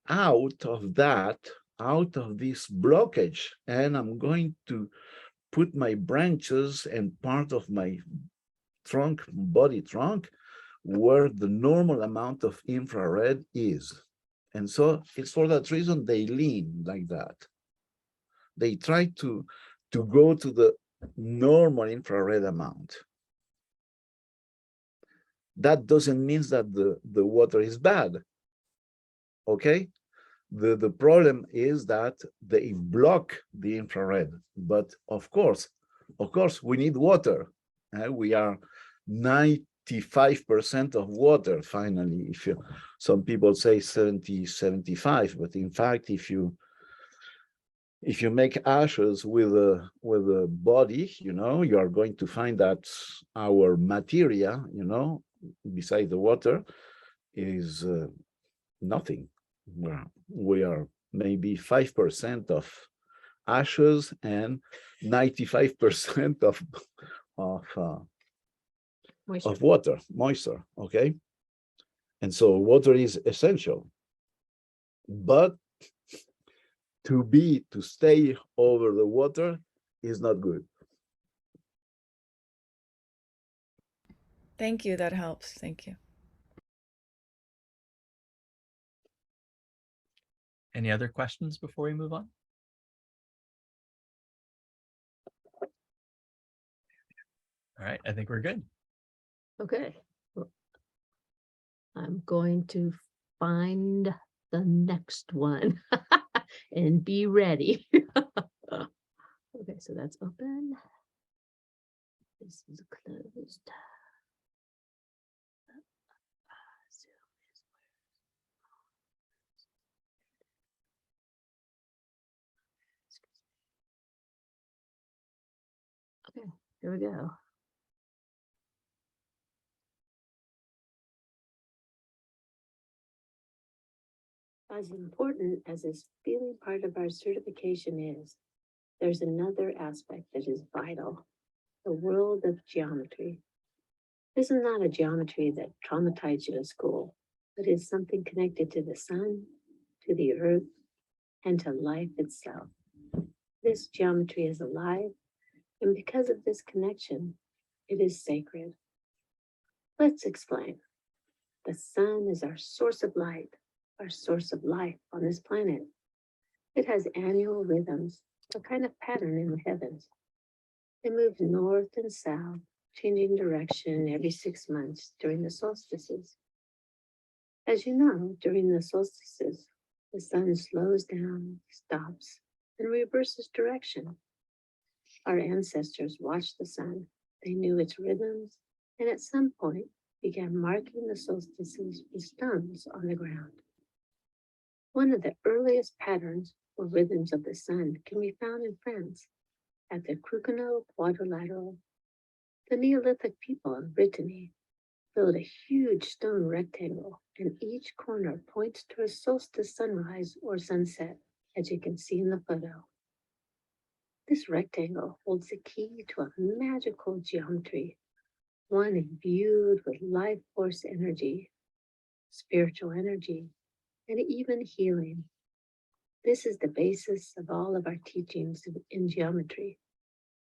out of this blockage, and I'm going to put my branches and part of my body trunk where the normal amount of infrared is. And so it's for that reason they lean like that. They try to go to the normal infrared amount. That doesn't mean that the water is bad. Okay? The problem is that they block the infrared. But of course, we need water. We are 95% of water, finally. If you, some people say 70, 75, but in fact, if you make ashes with a body, you know, you are going to find that our materia, you know, beside the water, is nothing. We are maybe 5% of ashes and 95% of water, moisture, okay? And so water is essential. but to stay over the water is not good. Thank you. That helps. Thank you. Any other questions before we move on? All right, I think we're good. Okay. Well, I'm going to find the next one and be ready. Okay, so that's open. This is closed. Okay, here we go. As important as this feeling part of our certification is, there's another aspect that is vital, the world of geometry. This is not a geometry that traumatized you at school, but is something connected to the sun, to the earth, and to life itself. This geometry is alive, and because of this connection, it is sacred. Let's explain. The sun is our source of light, our source of life on this planet. It has annual rhythms, a kind of pattern in the heavens. It moves north and south, changing direction every 6 months during the solstices. As you know, during the solstices, the sun slows down, stops, and reverses direction. Our ancestors watched the sun. They knew its rhythms, and at some point began marking the solstices with stones on the ground. One of the earliest patterns or rhythms of the sun can be found in France at the Cruquenot Quadrilateral. The Neolithic people of Brittany built a huge stone rectangle, and each corner points to a solstice sunrise or sunset, as you can see in the photo. This rectangle holds the key to a magical geometry, one imbued with life force energy, spiritual energy, and even healing. This is the basis of all of our teachings in geometry,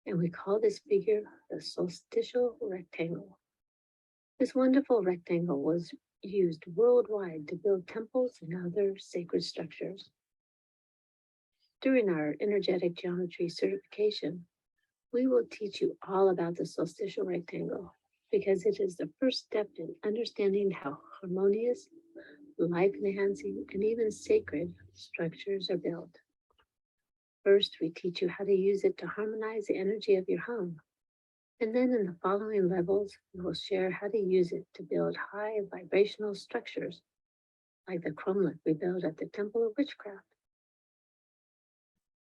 and we call this figure the solstitial rectangle. This wonderful rectangle was used worldwide to build temples and other sacred structures. During our energetic geometry certification, we will teach you all about the solstitial rectangle because it is the first step in understanding how harmonious, life-enhancing, and even sacred structures are built. First, we teach you how to use it to harmonize the energy of your home. And then in the following levels, we will share how to use it to build high vibrational structures, like the cromlech we built at the Temple of Witchcraft.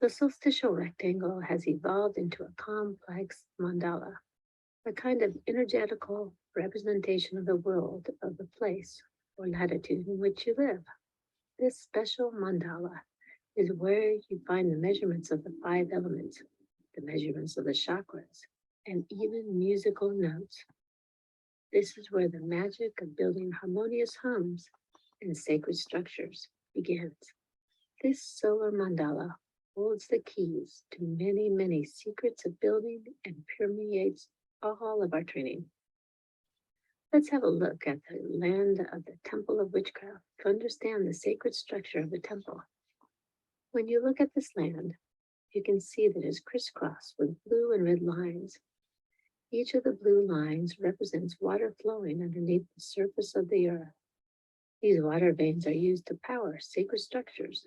The solstitial rectangle has evolved into a complex mandala, a kind of energetical representation of the world of the place or latitude in which you live. This special mandala is where you find the measurements of the 5 elements, the measurements of the chakras, and even musical notes. This is where the magic of building harmonious homes and sacred structures begins. This solar mandala holds the keys to many, many secrets of building and permeates all of our training. Let's have a look at the land of the Temple of Witchcraft to understand the sacred structure of the temple. When you look at this land, you can see that it's crisscrossed with blue and red lines. Each of the blue lines represents water flowing underneath the surface of the earth. These water veins are used to power sacred structures.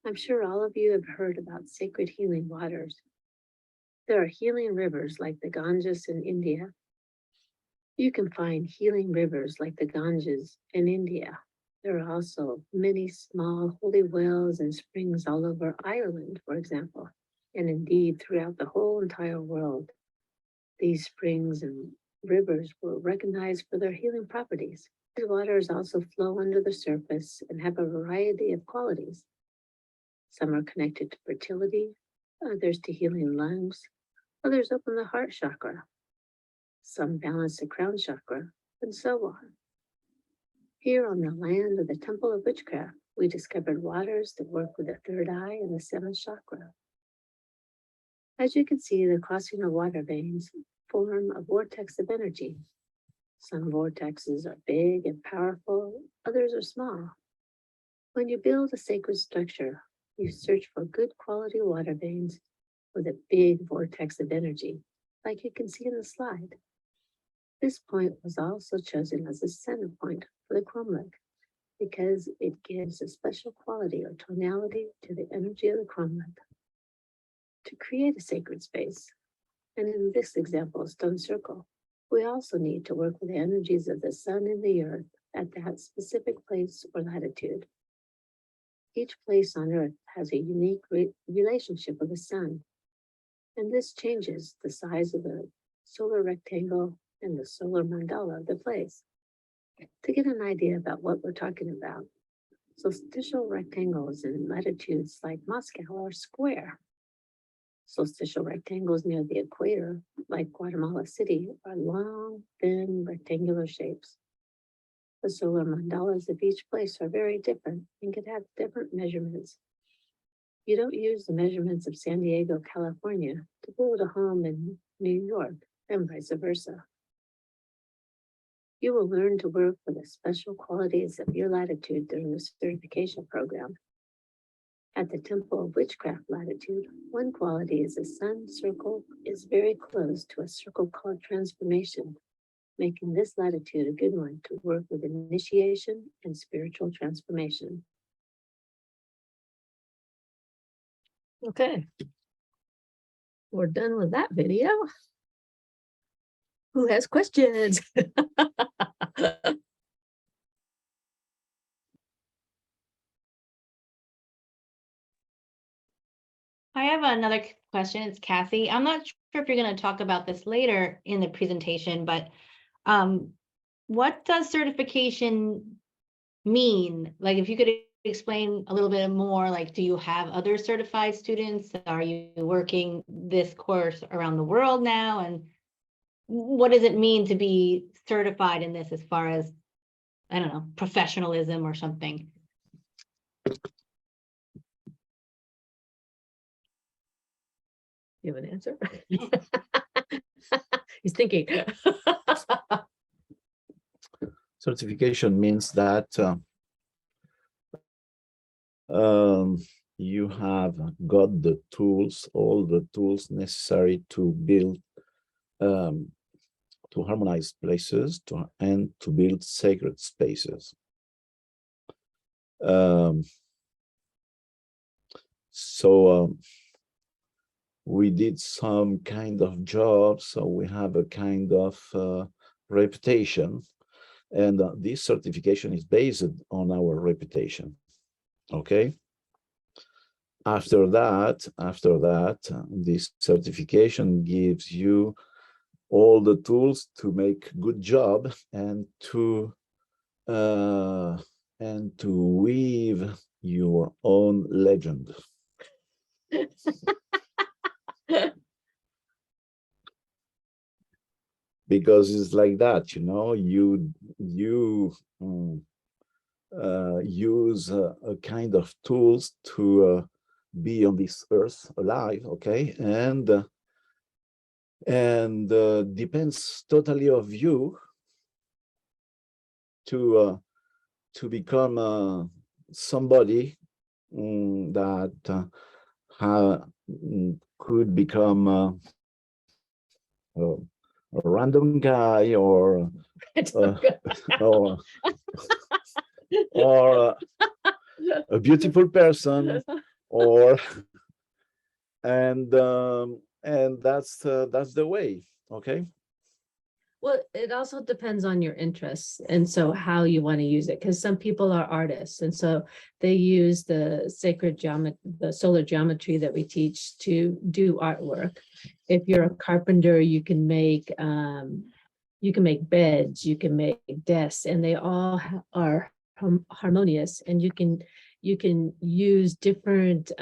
I'm sure all of you have heard about sacred healing waters. There are healing rivers like the Ganges in India. You can find healing rivers like the Ganges in India. There are also many small holy wells and springs all over Ireland, for example, and indeed throughout the whole entire world. These springs and rivers were recognized for their healing properties. These waters also flow under the surface and have a variety of qualities. Some are connected to fertility, others to healing lungs, others open the heart chakra, some balance the crown chakra, and so on. Here on the land of the Temple of Witchcraft, we discovered waters that work with the third eye and the seventh chakra. As you can see, the crossing of water veins form a vortex of energy. Some vortexes are big and powerful, others are small. When you build a sacred structure, you search for good quality water veins with a big vortex of energy, like you can see in the slide. This point was also chosen as the center point for the cromlech because it gives a special quality or tonality to the energy of the cromlech. To create a sacred space, and in this example, a stone circle, we also need to work with the energies of the sun and the earth at that specific place or latitude. Each place on earth has a unique relationship with the sun, and this changes the size of the solar rectangle and the solar mandala of the place. To get an idea about what we're talking about, solstitial rectangles in latitudes like Moscow are square. Solstitial rectangles near the equator, like Guatemala City, are long, thin, rectangular shapes. The solar mandalas of each place are very different and can have different measurements. You don't use the measurements of San Diego, California to build a home in New York, and vice versa. You will learn to work with the special qualities of your latitude during the certification program. At the Temple of Witchcraft latitude, one quality is the sun circle is very close to a circle called transformation, making this latitude a good one to work with initiation and spiritual transformation. Okay. We're done with that video. Who has questions? I have another question. It's Kathy. I'm not sure if you're going to talk about this later in the presentation, but what does certification mean? Like, if you could explain a little bit more, like, do you have other certified students? Are you working this course around the world now? And what does it mean to be certified in this as far as, I don't know, professionalism or something? You have an answer? He's thinking. Certification means that you have got the tools, all the tools necessary to build, to harmonize places, and to build sacred spaces. We did some kind of job, so we have a kind of reputation, and this certification is based on our reputation. Okay. After that, this certification gives you all the tools to make good job and to weave your own legend. Because it's like that, you know, you use a kind of tools to be on this earth alive, okay, and depends totally of you to become somebody that could become a random guy or or a beautiful person, or and that's the way. Okay. Well, it also depends on your interests and so how you want to use it, because some people are artists and so they use the sacred geometry, the solar geometry that we teach to do artwork. If you're a carpenter, you can make beds, you can make desks, and they all are harmonious, and you can use different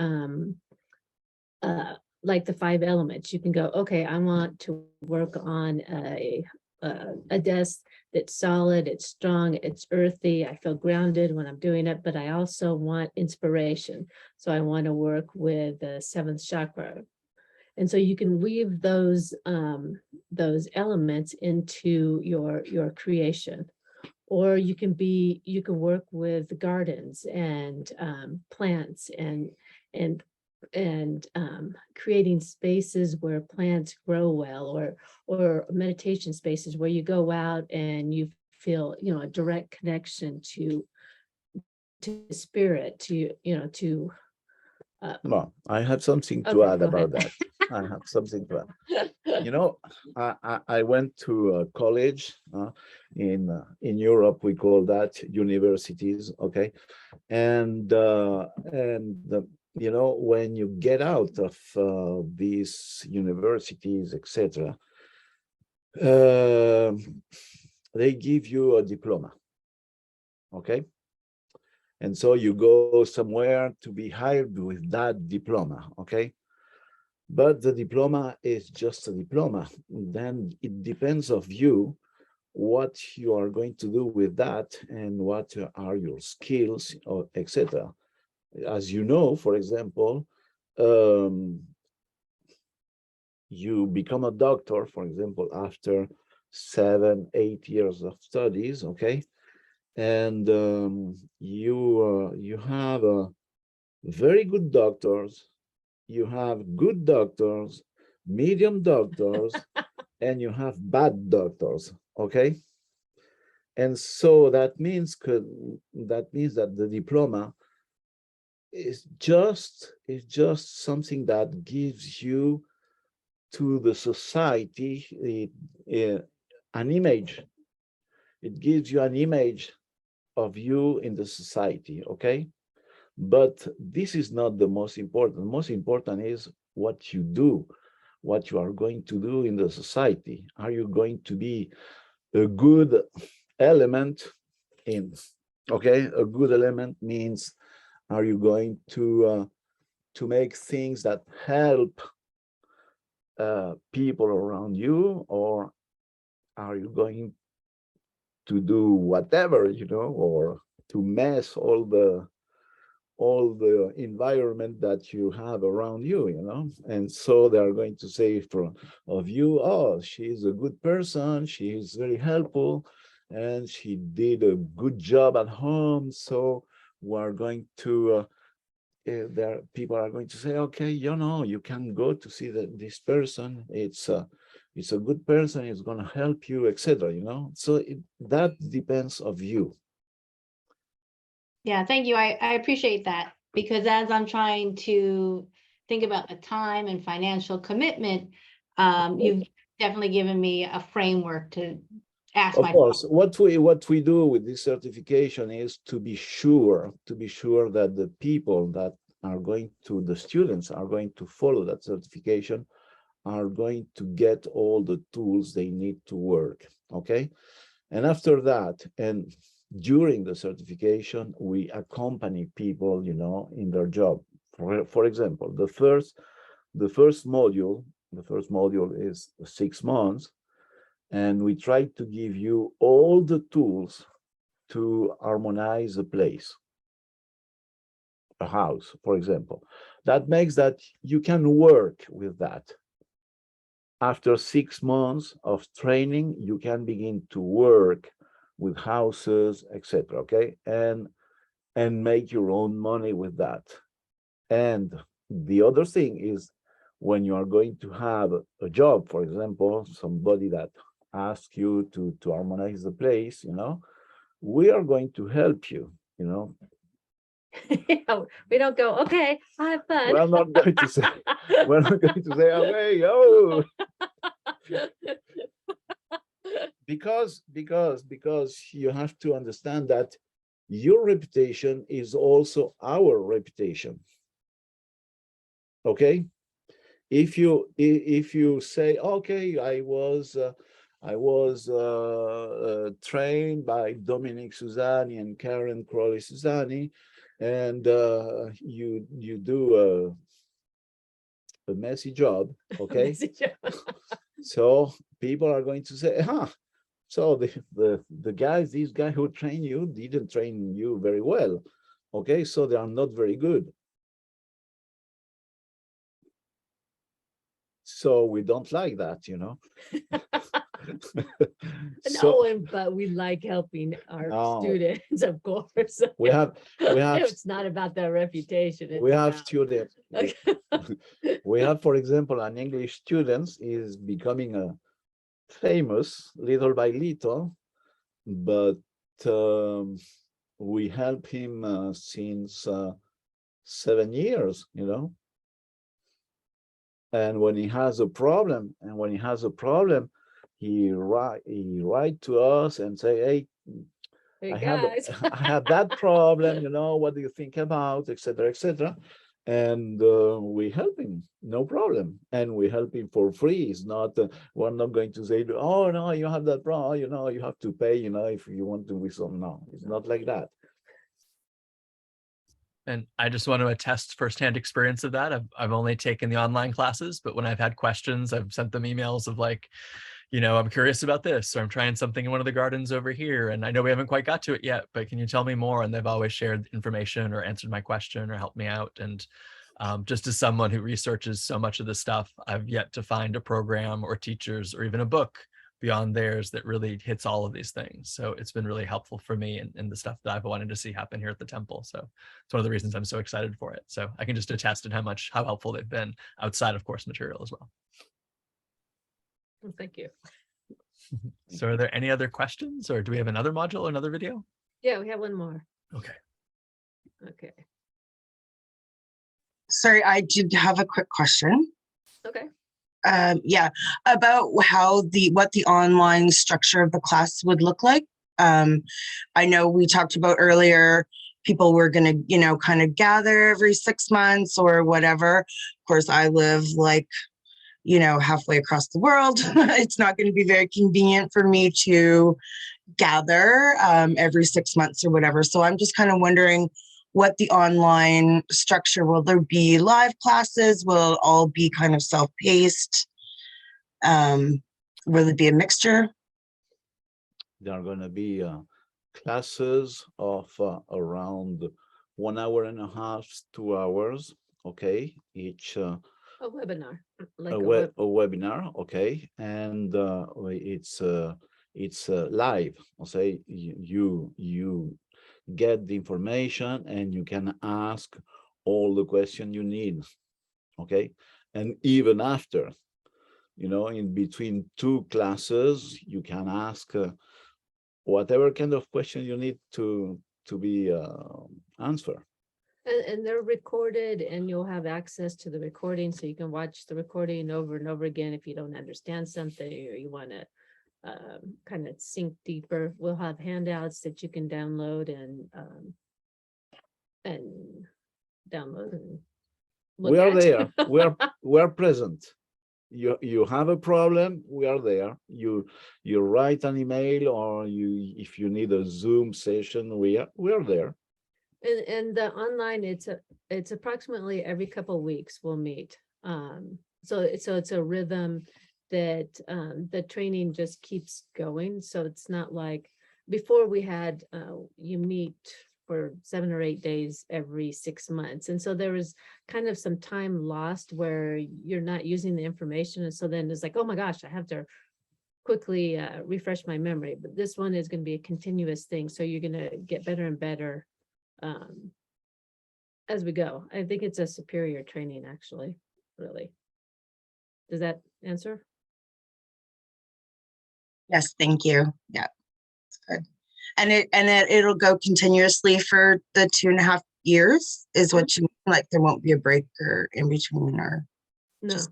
like the 5 elements. You can go, okay, I want to work on a desk it's solid, it's strong, it's earthy. I feel grounded when I'm doing it, but I also want inspiration. So I want to work with the seventh chakra. And so you can weave those elements into your creation. Or you can work with gardens and plants and creating spaces where plants grow well, or meditation spaces where you go out and you feel, a direct connection to spirit, to Well, I have something to okay, add go about ahead. that. I have something to add. You know, I went to college in Europe. We call that universities, okay? And you know, when you get out of these universities, etc., they give you a diploma, okay? And so you go somewhere to be hired with that diploma, okay? But the diploma is just a diploma. Then it depends of you what you are going to do with that and what are your skills, or etc. As you know, for example, you become a doctor, for example, after 7-8 years of studies, okay? And you have very good doctors, you have good doctors, medium doctors, and you have bad doctors, okay? And so that means that the diploma is just something that gives you to the society an image. It gives you an image of you in the society, okay? But this is not the most important. The most important is what you do, what you are going to do in the society. Are you going to be a good element in, okay? A good element means, are you going to make things that help people around you, or are you going to do whatever, you know, or to mess all the environment that you have around you, you know? And so they are going to say of you, oh, she's a good person, she is very helpful, and she did a good job at home. So we are going to there people are going to say, okay, you know, you can go to see this person, it's a good person, it's going to help you, etc., you know? So that depends of you. Yeah, thank you. I appreciate that, because as I'm trying to think about the time and financial commitment, you've definitely given me a framework to ask Of my. course, what we do with this certification is to be sure that the people that are going to, the students are going to follow that certification, are going to get all the tools they need to work, okay? And after that, and during the certification, we accompany people, you know, in their job. For example, the first module is 6 months, and we try to give you all the tools to harmonize a place, a house, for example. That makes that you can work with that. After 6 months of training, you can begin to work with houses, etc., okay? And make your own money with that. And the other thing is, when you are going to have a job, for example, somebody that asks you to harmonize the place, you know, we are going to help you, you know. We don't go, okay, have fun. We're not going to say, okay, oh, because you have to understand that your reputation is also our reputation, okay? If you say, okay, I was trained by Dominic Susani and Karen Crowley Susani, and you do a messy job, okay? So people are going to say, huh, So the guys, these guys who train you didn't train you very well. Okay, so they are not very good. So we don't like that, you know. So No, but we like helping our no, students, of course. we have It's not about their reputation. we it's have about- students. We have, for example, an English student is becoming a famous little by little, but we help him since 7 years, you know. And when he has a problem, he write to us and say, hey, Hey, I have guys. I have that problem, you know, what do you think about, etc., etc. And we help him, no problem. And we help him for free. It's not, we're not going to say, oh, no, you have that problem, you know, you have to pay, you know, if you want to be some. No, it's not like that. And I just want to attest firsthand experience of that. I've only taken the online classes, but when I've had questions, I've sent them emails of like, you know, I'm curious about this, or I'm trying something in one of the gardens over here, and I know we haven't quite got to it yet, but can you tell me more? And they've always shared information or answered my question or helped me out. And just as someone who researches so much of this stuff, I've yet to find a program or teachers or even a book beyond theirs that really hits all of these things. So it's been really helpful for me and the stuff that I've wanted to see happen here at the temple. So it's one of the reasons I'm so excited for it. So I can just attest to how helpful they've been outside of course material as well. Well, thank you. So are there any other questions, or do we have another module or another video? Yeah, we have one more. Okay. Okay. Sorry, I did have a quick question. Okay. Yeah, about what the online structure of the class would look like. I know we talked about earlier, people were going to, you know, kind of gather every 6 months or whatever. Of course, I live like, you know, halfway across the world. It's not going to be very convenient for me to gather every 6 months or whatever. So I'm just kind of wondering what the online structure, will there be live classes? Will it all be kind of self-paced? Will it be a mixture? There are going to be classes of around 1.5 hours, 2 hours, okay, each A webinar. Like a webinar, okay, and it's live. I'll say you get the information and you can ask all the questions you need, okay, and even after, you know, in between 2 classes, you can ask whatever kind of question you need to be answered. And they're recorded, and you'll have access to the recording, so you can watch the recording over and over again if you don't understand something or you want to kind of sink deeper. We'll have handouts that you can download and download and look We are at. there. we are present. You have a problem, we are there. You write an email, or if you need a Zoom session, we are there. And the online, it's approximately every couple of weeks we'll meet. So it's a rhythm that the training just keeps going. So it's not like before we had you meet for 7 or 8 days every 6 months. And so there was kind of some time lost where you're not using the information. And so then it's like, oh my gosh, I have to quickly refresh my memory. But this one is going to be a continuous thing. So you're going to get better and better as we go. I think it's a superior training, actually, really. Does that answer? Yes, thank you. Yeah, it's good. And it'll go continuously for the 2.5 years is what you mean? Like there won't be a break or in between, or No. just.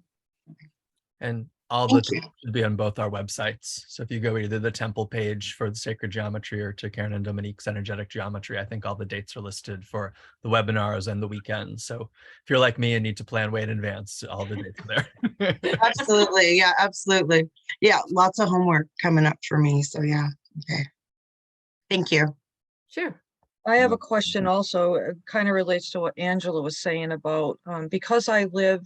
And all the tools should be on both our websites. So if you go either the temple page for the sacred geometry or to Karen and Dominique's energetic geometry, I think all the dates are listed for the webinars and the weekends. So if you're like me and need to plan way in advance, all the dates are there. Absolutely. Yeah, absolutely. Yeah, lots of homework coming up for me. So yeah, okay. Thank you. Sure. I have a question also, kind of relates to what Angela was saying about, because I live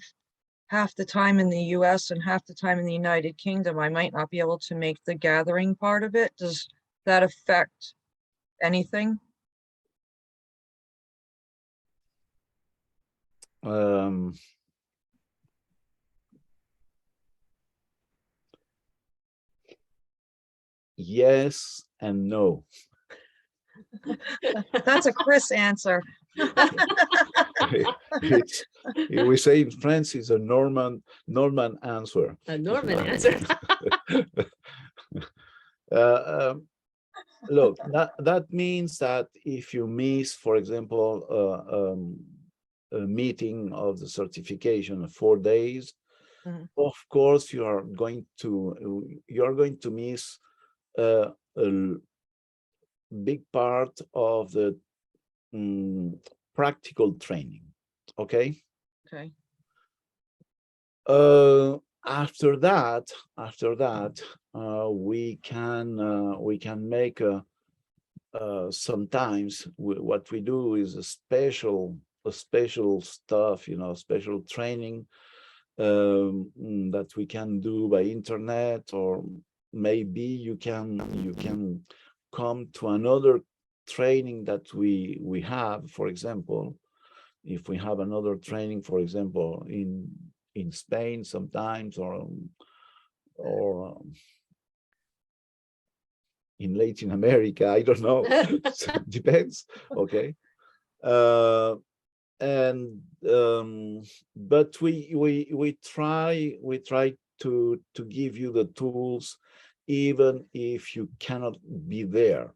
half the time in the US and half the time in the United Kingdom, I might not be able to make the gathering part of it. Does that affect anything? Yes and no. That's a Chris answer. It's, we say in French, it's a Norman answer. A Norman answer. Look, that means that if you miss, for example, a meeting of the certification of 4 days, of course you are going to miss a big part of the practical training. Okay. Okay. After that, we can make sometimes what we do is a special stuff, you know, special training that we can do by internet, or maybe you can come to another training that we have. For example, if we have another training, for example, in Spain sometimes, or in Latin America, I don't know. Depends. Okay. But we try to give you the tools, even if you cannot be there.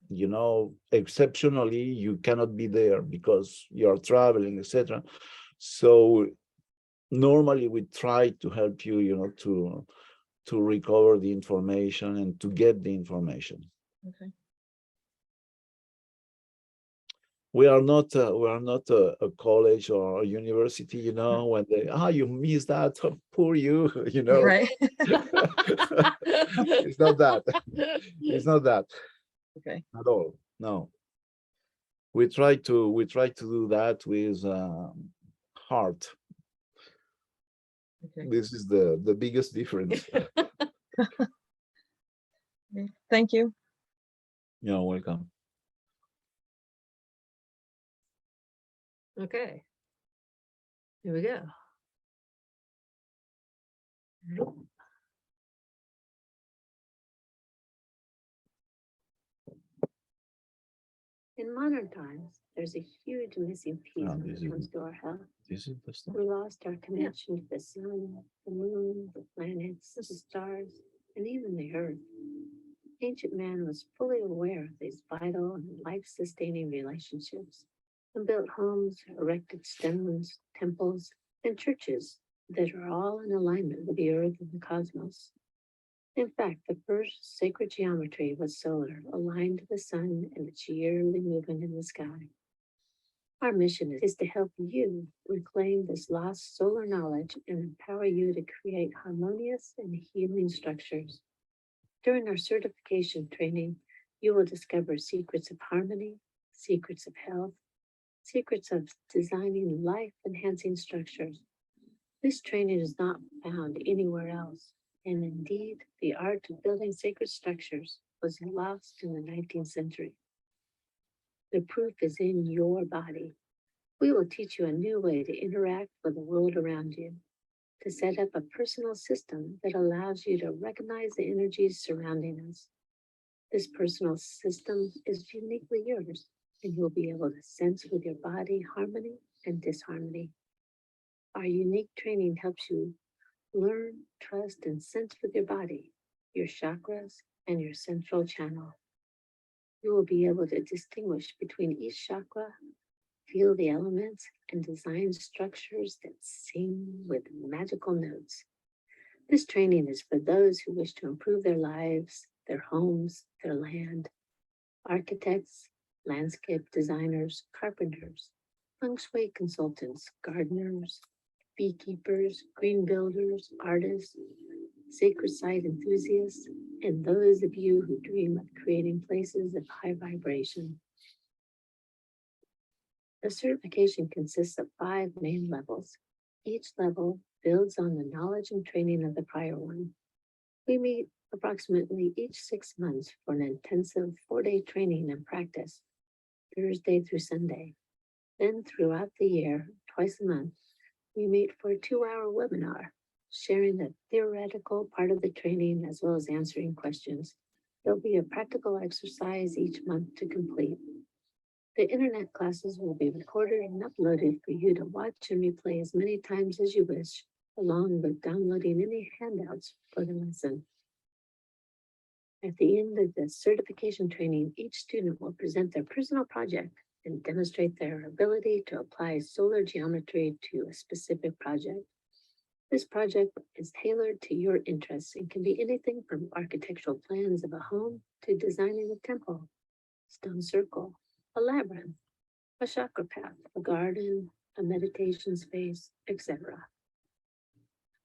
You know, exceptionally you cannot be there because you are traveling, etc. So normally we try to help you, you know, to recover the information and to get the information. Okay. We are not a college or a university, you know, when they you missed that, oh, poor you, you know. Right. It's not that. It's not that. Okay. At all. No. We try to do that with heart. Okay. This is the biggest difference. Okay. Thank you. You're welcome. Okay. Here we go. In modern times, there's a huge missing piece when this it is- comes to our health. This is the stuff. We lost our connection to the sun, the moon, the planets, the stars, and even the earth. Ancient man was fully aware of these vital and life-sustaining relationships, and built homes, erected stones, temples, and churches that are all in alignment with the earth and the cosmos. In fact, the first sacred geometry was solar, aligned to the sun and its yearly movement in the sky. Our mission is to help you reclaim this lost solar knowledge and empower you to create harmonious and healing structures. During our certification training, you will discover secrets of harmony, secrets of health, secrets of designing life-enhancing structures. This training is not found anywhere else, and indeed, the art of building sacred structures was lost in the 19th century. The proof is in your body. We will teach you a new way to interact with the world around you, to set up a personal system that allows you to recognize the energies surrounding us. This personal system is uniquely yours, and you'll be able to sense with your body harmony and disharmony. Our unique training helps you learn, trust, and sense with your body, your chakras, and your central channel. You will be able to distinguish between each chakra, feel the elements, and design structures that sing with magical notes. This training is for those who wish to improve their lives, their homes, their land. Architects, landscape designers, carpenters, feng shui consultants, gardeners, beekeepers, green builders, artists, sacred site enthusiasts, and those of you who dream of creating places of high vibration. The certification consists of 5 main levels, Each level builds on the knowledge and training of the prior one. We meet approximately each 6 months for an intensive 4-day training and practice, Thursday through Sunday. Then throughout the year, twice a month, we meet for a 2-hour webinar, sharing the theoretical part of the training as well as answering questions. There'll be a practical exercise each month to complete. The internet classes will be recorded and uploaded for you to watch and replay as many times as you wish, along with downloading any handouts for the lesson. At the end of the certification training, each student will present their personal project and demonstrate their ability to apply solar geometry to a specific project. This project is tailored to your interests and can be anything from architectural plans of a home to designing a temple, stone circle, a labyrinth, a chakra path, a garden, a meditation space, etc.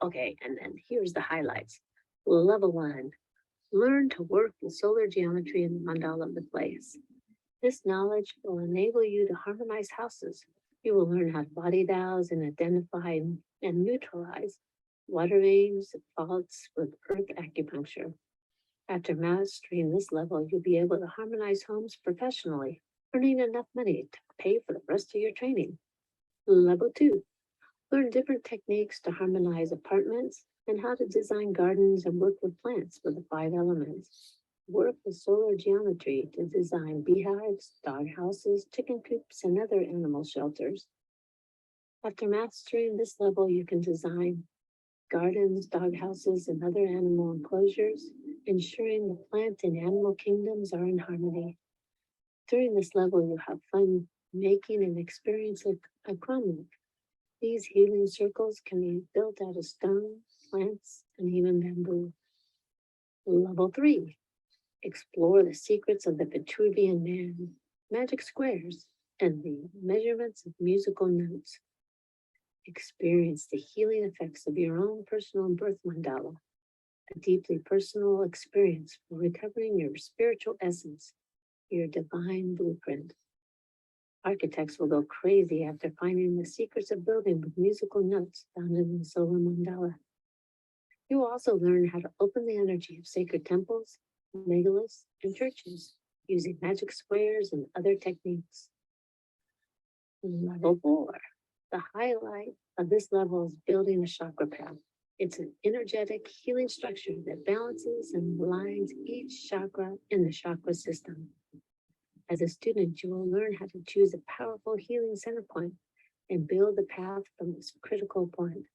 Okay, and then here's the highlights. Level 1, learn to work with solar geometry in the mandala of the place. This knowledge will enable you to harmonize houses. You will learn how to body dowse and identify and neutralize water veins, faults with earth acupuncture. After mastering this level, you'll be able to harmonize homes professionally, earning enough money to pay for the rest of your training. Level 2, learn different techniques to harmonize apartments and how to design gardens and work with plants with the 5 elements. Work with solar geometry to design beehives, dog houses, chicken coops, and other animal shelters. After mastering this level, you can design gardens, dog houses, and other animal enclosures, ensuring the plant and animal kingdoms are in harmony. During this level, you have fun making and experiencing a cromlech. These healing circles can be built out of stone, plants, and even bamboo. Level 3, explore the secrets of the Vitruvian Man, magic squares, and the measurements of musical notes. Experience the healing effects of your own personal birth mandala, a deeply personal experience for recovering your spiritual essence, your divine blueprint. Architects will go crazy after finding the secrets of building with musical notes found in the solar mandala. You will also learn how to open the energy of sacred temples, megaliths, and churches using magic squares and other techniques. Level 4. The highlight of this level is building a chakra path. It's an energetic healing structure that balances and aligns each chakra in the chakra system. As a student, you will learn how to choose a powerful healing center point and build the path from this critical point.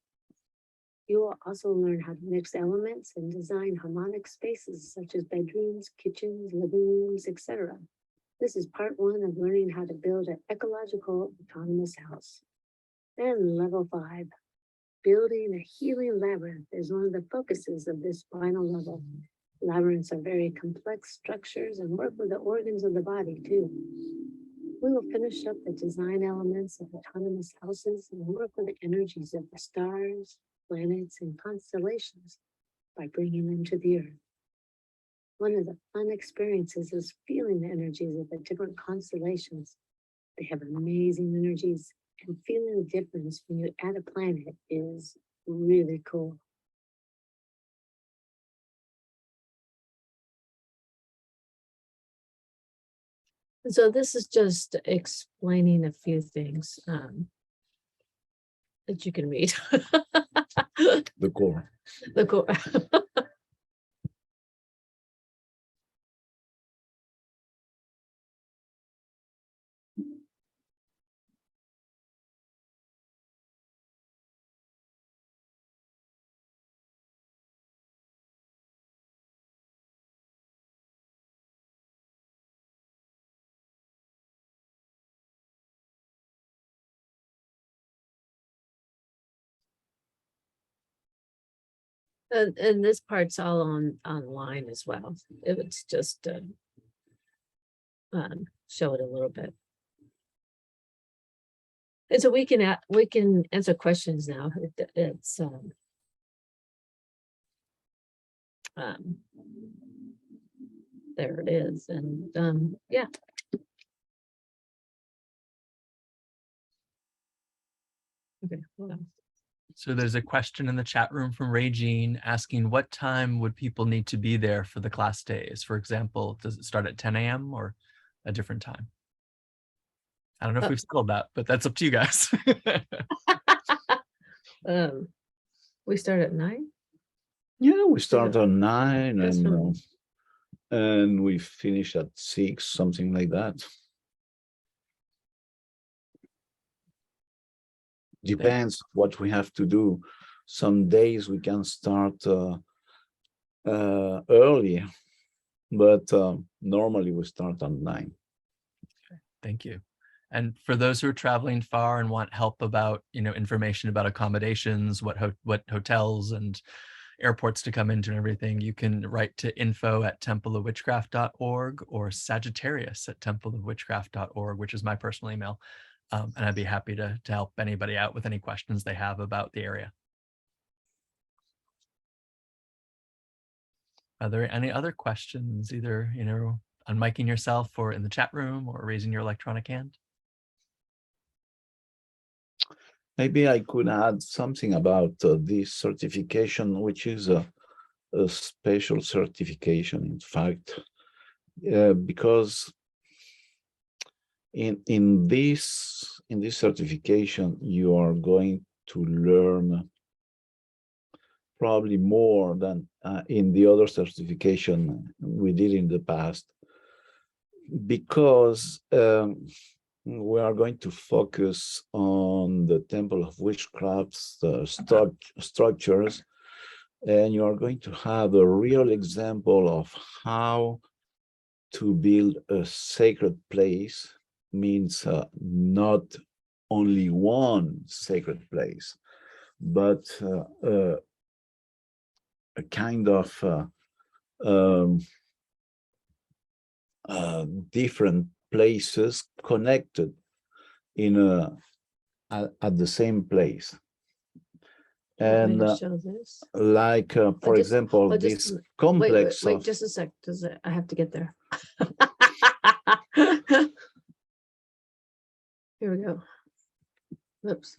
You will also learn how to mix elements and design harmonic spaces such as bedrooms, kitchens, living rooms, etc. This is part 1 of learning how to build an ecological autonomous house. Then level 5, building a healing labyrinth is one of the focuses of this final level. Labyrinths are very complex structures and work with the organs of the body too. We will finish up the design elements of autonomous houses and work with the energies of the stars, planets, and constellations by bringing them to the earth. One of the fun experiences is feeling the energies of the different constellations. They have amazing energies, and feeling the difference when you add a planet is really cool. So this is just explaining a few things that you can read. The core. The core. And this part's all online as well. It was just show it a little bit. And so we can answer questions now. It's there it is, and yeah. Okay, what else? So there's a question in the chat room from Regine asking what time would people need to be there for the class days? For example, does it start at 10 a.m. or a different time? I don't know if we've settled that, but that's up to you guys. We start at 9. Yeah, we start at 9 That's and we finish at 6, something like that. Depends what we have to do. Some days we can start early, but normally we start at 9. Thank you. And for those who are traveling far and want help about, information about accommodations, what hotels and airports to come into and everything, you can write to info@templeofwitchcraft.org or sagittarius@templeofwitchcraft.org, which is my personal email. And I'd be happy to help anybody out with any questions they have about the area. Are there any other questions, either, unmiking yourself or in the chat room or raising your electronic hand? Maybe I could add something about this certification, which is a special certification, in fact, because in this certification, you are going to learn probably more than in the other certification we did in the past, because we are going to focus on the Temple of Witchcraft's structures, and you are going to have a real example of how to build a sacred place. Means not only one sacred place, but a kind of different places connected at the same place. And show this. like for example, this complex wait of just a sec. I have to get there. Here we go. Oops.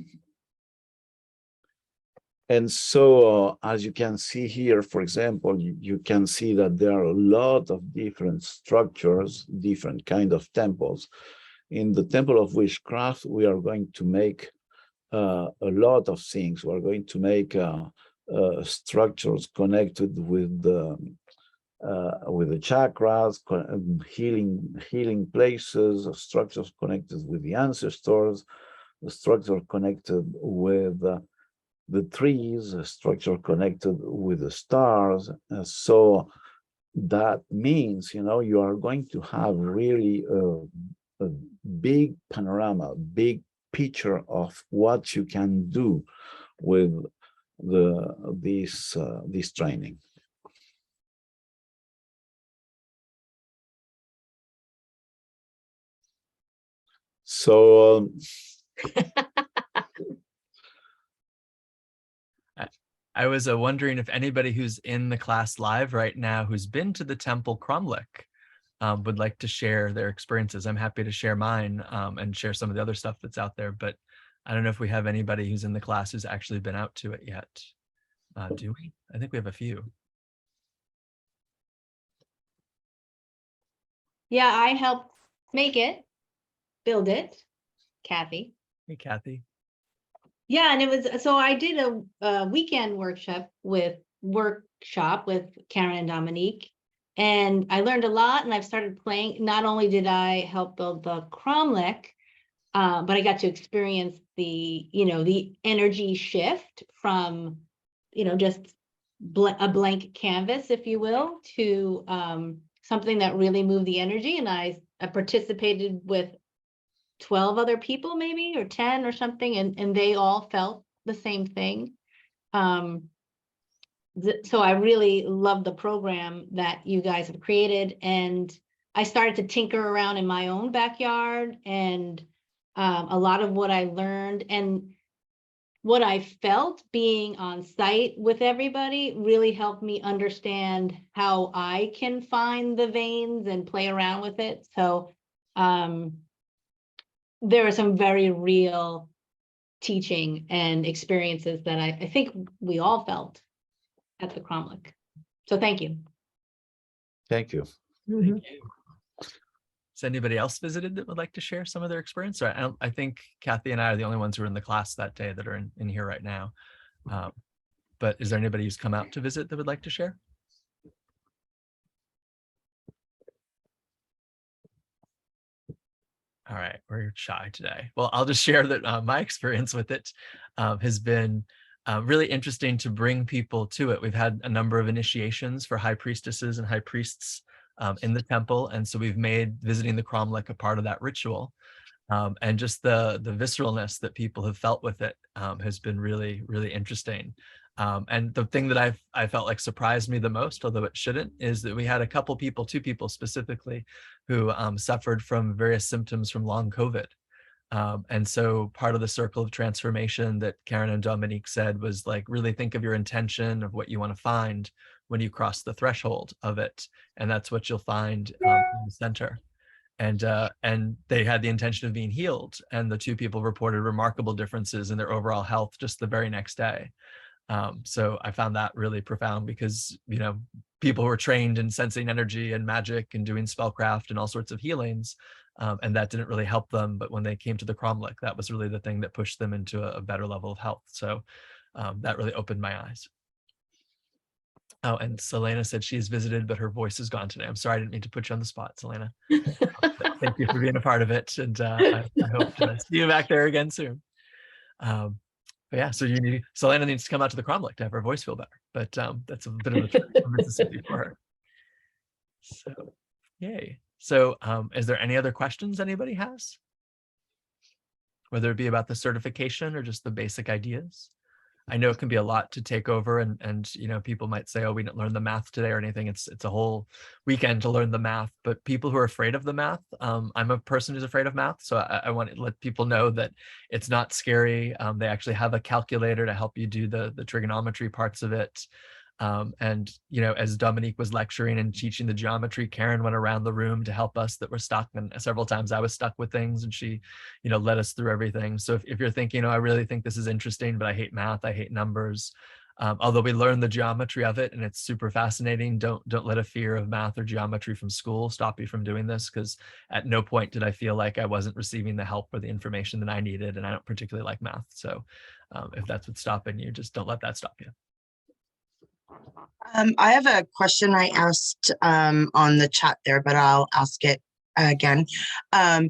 And so as you can see here, for example, you can see that there are a lot of different structures, different kind of temples. In the Temple of Witchcraft, we are going to make a lot of things. We're going to make structures connected with the chakras, healing places, structures connected with the ancestors, the structure connected with the trees, a structure connected with the stars. So that means, you are going to have really a big panorama, big picture of what you can do with this training. So I was wondering if anybody who's in the class live right now who's been to the temple Cromlech would like to share their experiences. I'm happy to share mine and share some of the other stuff that's out there, but I don't know if we have anybody who's in the class who's actually been out to it yet. Do we? I think we have a few. Yeah, I helped build it, Kathy. Hey, Kathy. Yeah, and it was, so I did a weekend workshop with Karen and Dominique, and I learned a lot, and I've started playing. Not only did I help build the Cromlech, but I got to experience the energy shift from, just a blank canvas, if you will, to something that really moved the energy. And I participated with 12 other people, maybe, or 10 or something, and they all felt the same thing. So I really love the program that you guys have created, and I started to tinker around in my own backyard, and a lot of what I learned and what I felt being on site with everybody really helped me understand how I can find the veins and play around with it. So there are some very real teaching and experiences that I think we all felt at the Cromlech. So thank you. Thank you. Mhm. Has anybody else visited that would like to share some of their experience? Or I think Kathy and I are the only ones who were in the class that day that are in here right now. But is there anybody who's come out to visit that would like to share? All right, we're shy today. Well, I'll just share that my experience with it has been really interesting to bring people to it. We've had a number of initiations for high priestesses and high priests in the temple. And so we've made visiting the Cromlech a part of that ritual. And just the visceralness that people have felt with it has been really, really interesting. And the thing that I felt like surprised me the most, although it shouldn't, is that we had a couple people, 2 people specifically, who suffered from various symptoms from long COVID. And so part of the circle of transformation that Karen and Dominique said was like, really think of your intention of what you want to find when you cross the threshold of it. And that's what you'll find in the center. And they had the intention of being healed. And the 2 people reported remarkable differences in their overall health just the very next day. So I found that really profound because, you know, people who were trained in sensing energy and magic and doing spellcraft and all sorts of healings, and that didn't really help them. But when they came to the Cromlech, that was really the thing that pushed them into a better level of health. So that really opened my eyes. Oh, and Selena said she's visited, but her voice is gone today. I'm sorry, I didn't mean to put you on the spot, Selena. Thank you for being a part of it. And I hope to see you back there again soon. But yeah, so Selena needs to come out to the Cromlech to have her voice feel better. But that's a bit of a trip from Mississippi for her. So, yay. So is there any other questions anybody has? Whether it be about the certification or just the basic ideas? I know it can be a lot to take over, and you know, people might say, oh, we didn't learn the math today or anything. It's a whole weekend to learn the math. But people who are afraid of the math, I'm a person who's afraid of math, so I want to let people know that it's not scary. They actually have a calculator to help you do the trigonometry parts of it. And you know, as Dominique was lecturing and teaching the geometry, Karen went around the room to help us that were stuck, and several times I was stuck with things, and she, you know, led us through everything. So if you're thinking, oh, I really think this is interesting, but I hate math, I hate numbers, although we learn the geometry of it and it's super fascinating, don't let a fear of math or geometry from school stop you from doing this, because at no point did I feel like I wasn't receiving the help or the information that I needed, and I don't particularly like math. So if that's what's stopping you, just don't let that stop you. I have a question I asked on the chat there, but I'll ask it again. I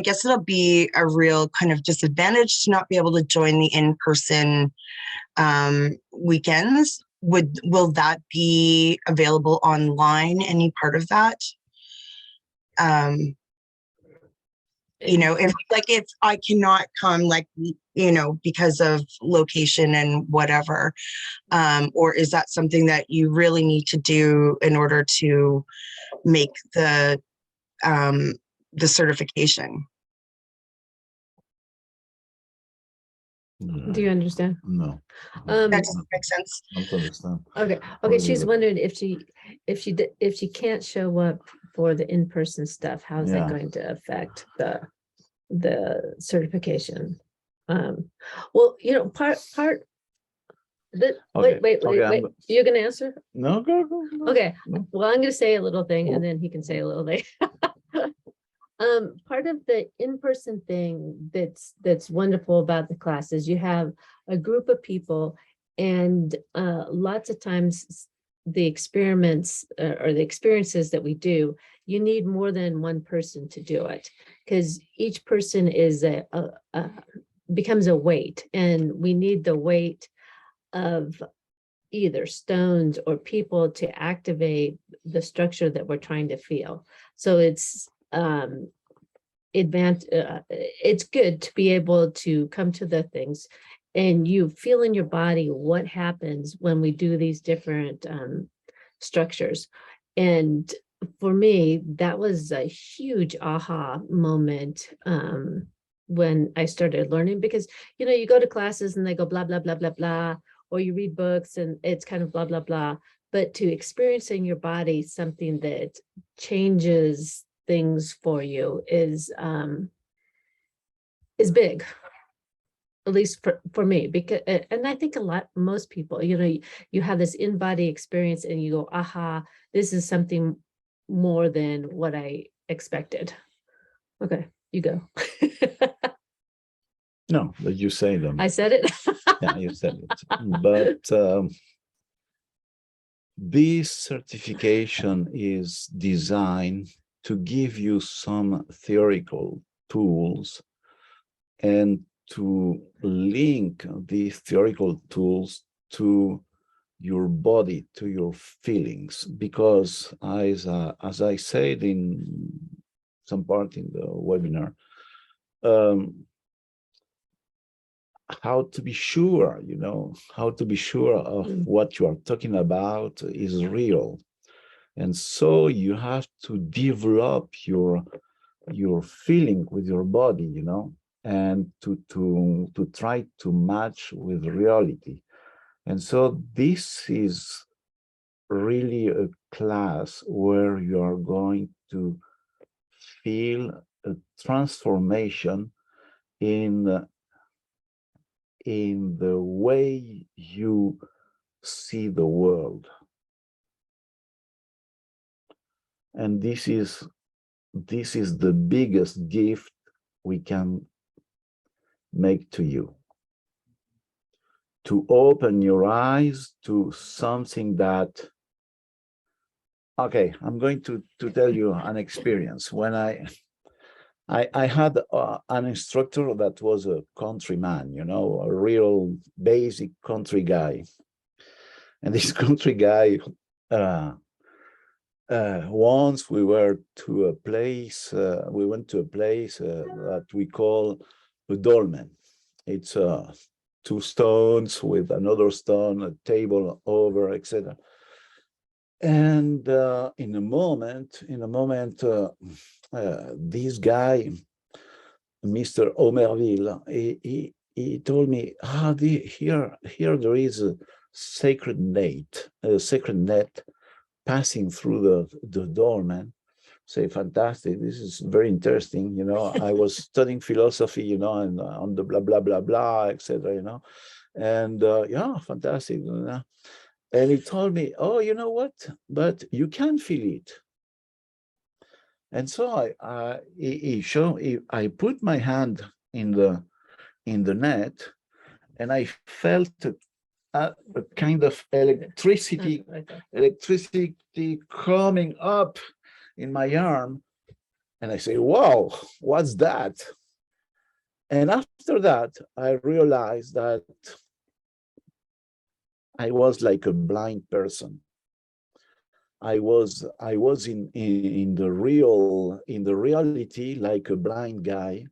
guess it'll be a real kind of disadvantage to not be able to join the in-person weekends. Will that be available online? Any part of that? You know, if I cannot come, like, you know, because of location and whatever, or is that something that you really need to do in order to make the certification? Do you understand? No, That doesn't make sense. I don't understand. Okay. Or She's either. wondering if she can't show up for the in-person stuff, how's that Yeah. going to affect the certification? Well, you know, part that Okay, wait, okay, you're gonna answer? No, go. Okay, No. well, I'm gonna say a little thing and then he can say a little thing. Part of the in-person thing that's wonderful about the class is you have a group of people, and lots of times the experiments or the experiences that we do, you need more than one person to do it, because each person is becomes a weight, and we need the weight of either stones or people to activate the structure that we're trying to feel. So it's it's good to be able to come to the things and you feel in your body what happens when we do these different structures. And for me, that was a huge aha moment when I started learning, because, you know, you go to classes and they go blah, blah, blah, blah, blah, or you read books and it's kind of blah, blah, blah. But to experience in your body something that changes things for you is big. at least for me, because, and I think most people, you have this in-body experience and you go, aha, this is something more than what I expected. Okay, you go. No, but you say them. I said it. Yeah, you said it. But this certification is designed to give you some theoretical tools and to link these theoretical tools to your body, to your feelings, because as I said in some part in the webinar, how to be sure, how to be sure of what you are talking about is real. And so you have to develop your feeling with your body, and to try to match with reality. And so this is really a class where you are going to feel a transformation in the way you see the world. And this is the biggest gift we can make to you, to open your eyes to something that, okay, I'm going to tell you an experience. When I had an instructor that was a countryman, a real basic country guy. And this country guy, once we went to a place that we call a dolmen. It's two stones with another stone, a table over, etc. And in a moment, this guy, Mr. Omerville, he told me, here there is a sacred net passing through the dolmen. Say, fantastic, this is very interesting. I was studying philosophy, and on the blah blah blah blah, etc. And yeah, fantastic. And he told me, oh, you know what, but you can feel it. And so I put my hand in the net, and I felt a kind of electricity coming up in my arm. And I say, wow, what's that? And after that, I realized that I was like a blind person. I was in the reality like a blind guy,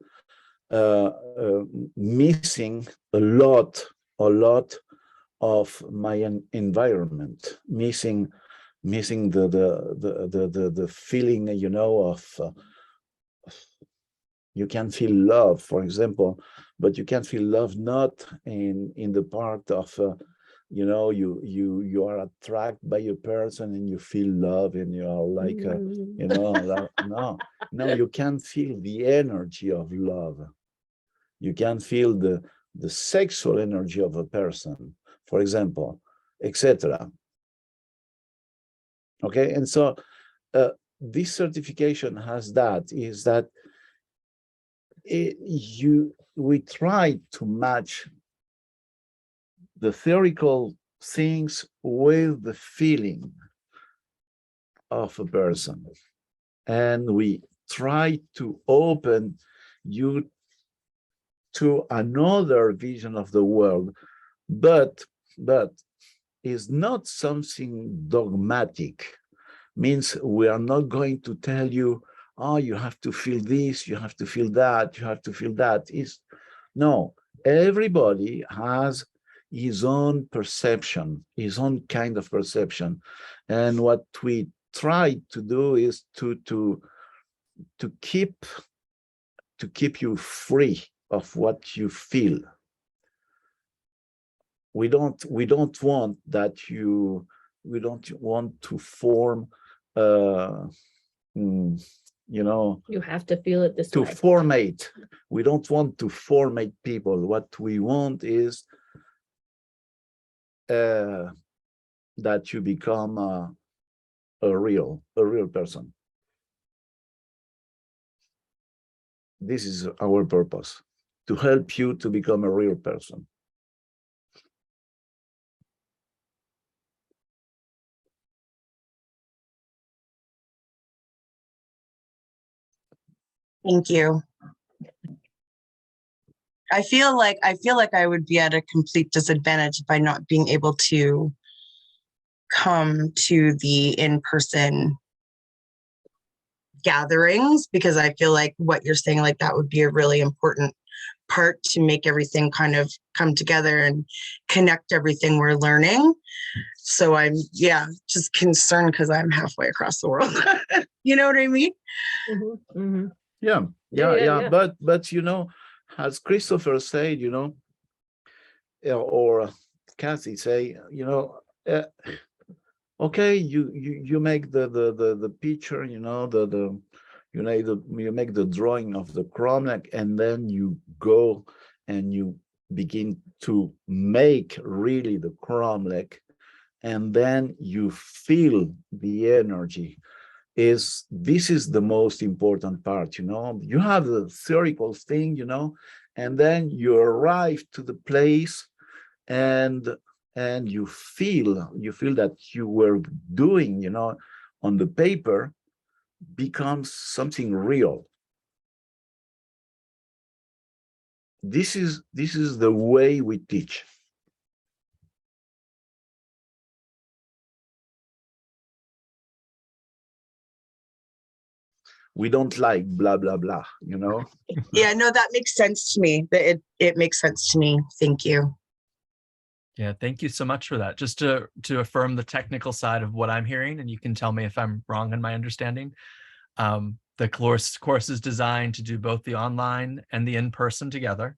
missing a lot of my environment, missing the feeling, of you can feel love, for example, but you can feel love not in the part of you are attracted by a person and you feel love and you are like no, you can feel the energy of love. You can feel the sexual energy of a person, for example, etc. Okay, and so this certification has is that we try to match the theoretical things with the feeling of a person, and we try to open you to another vision of the world, but is not something dogmatic. Means we are not going to tell you, oh, you have to feel this, you have to feel that, you have to feel that. No, everybody has his own perception, his own kind of perception. And what we try to do is to keep you free of what you feel. We don't want that we don't want to form you know, You have to feel it this to way. formate. We don't want to formate people. What we want is that you become a real person. This is our purpose, to help you to become a real person. Thank you. I feel like I would be at a complete disadvantage by not being able to come to the in-person gatherings, because I feel like what you're saying, like that would be a really important part to make everything kind of come together and connect everything we're learning. So I'm, yeah, just concerned because I'm halfway across the world. You know what I mean? Mhm, mhm. Yeah. But you know, as Christopher said, you know, or Kathy say, you know, okay, you make the picture, you know, you make the drawing of the cromlech, and then you go and you begin to make really the cromlech, and then you feel the energy. This is the most important part, you know. You have the theoretical thing, you know, and then you arrive to the place, and you feel that you were doing, you know, on the paper becomes something real. This is the way we teach. We don't like blah blah blah, you know. Yeah, no, that makes sense to me. It makes sense to me. Thank you. Yeah, thank you so much for that. Just to affirm the technical side of what I'm hearing, and you can tell me if I'm wrong in my understanding. The course is designed to do both the online and the in-person together.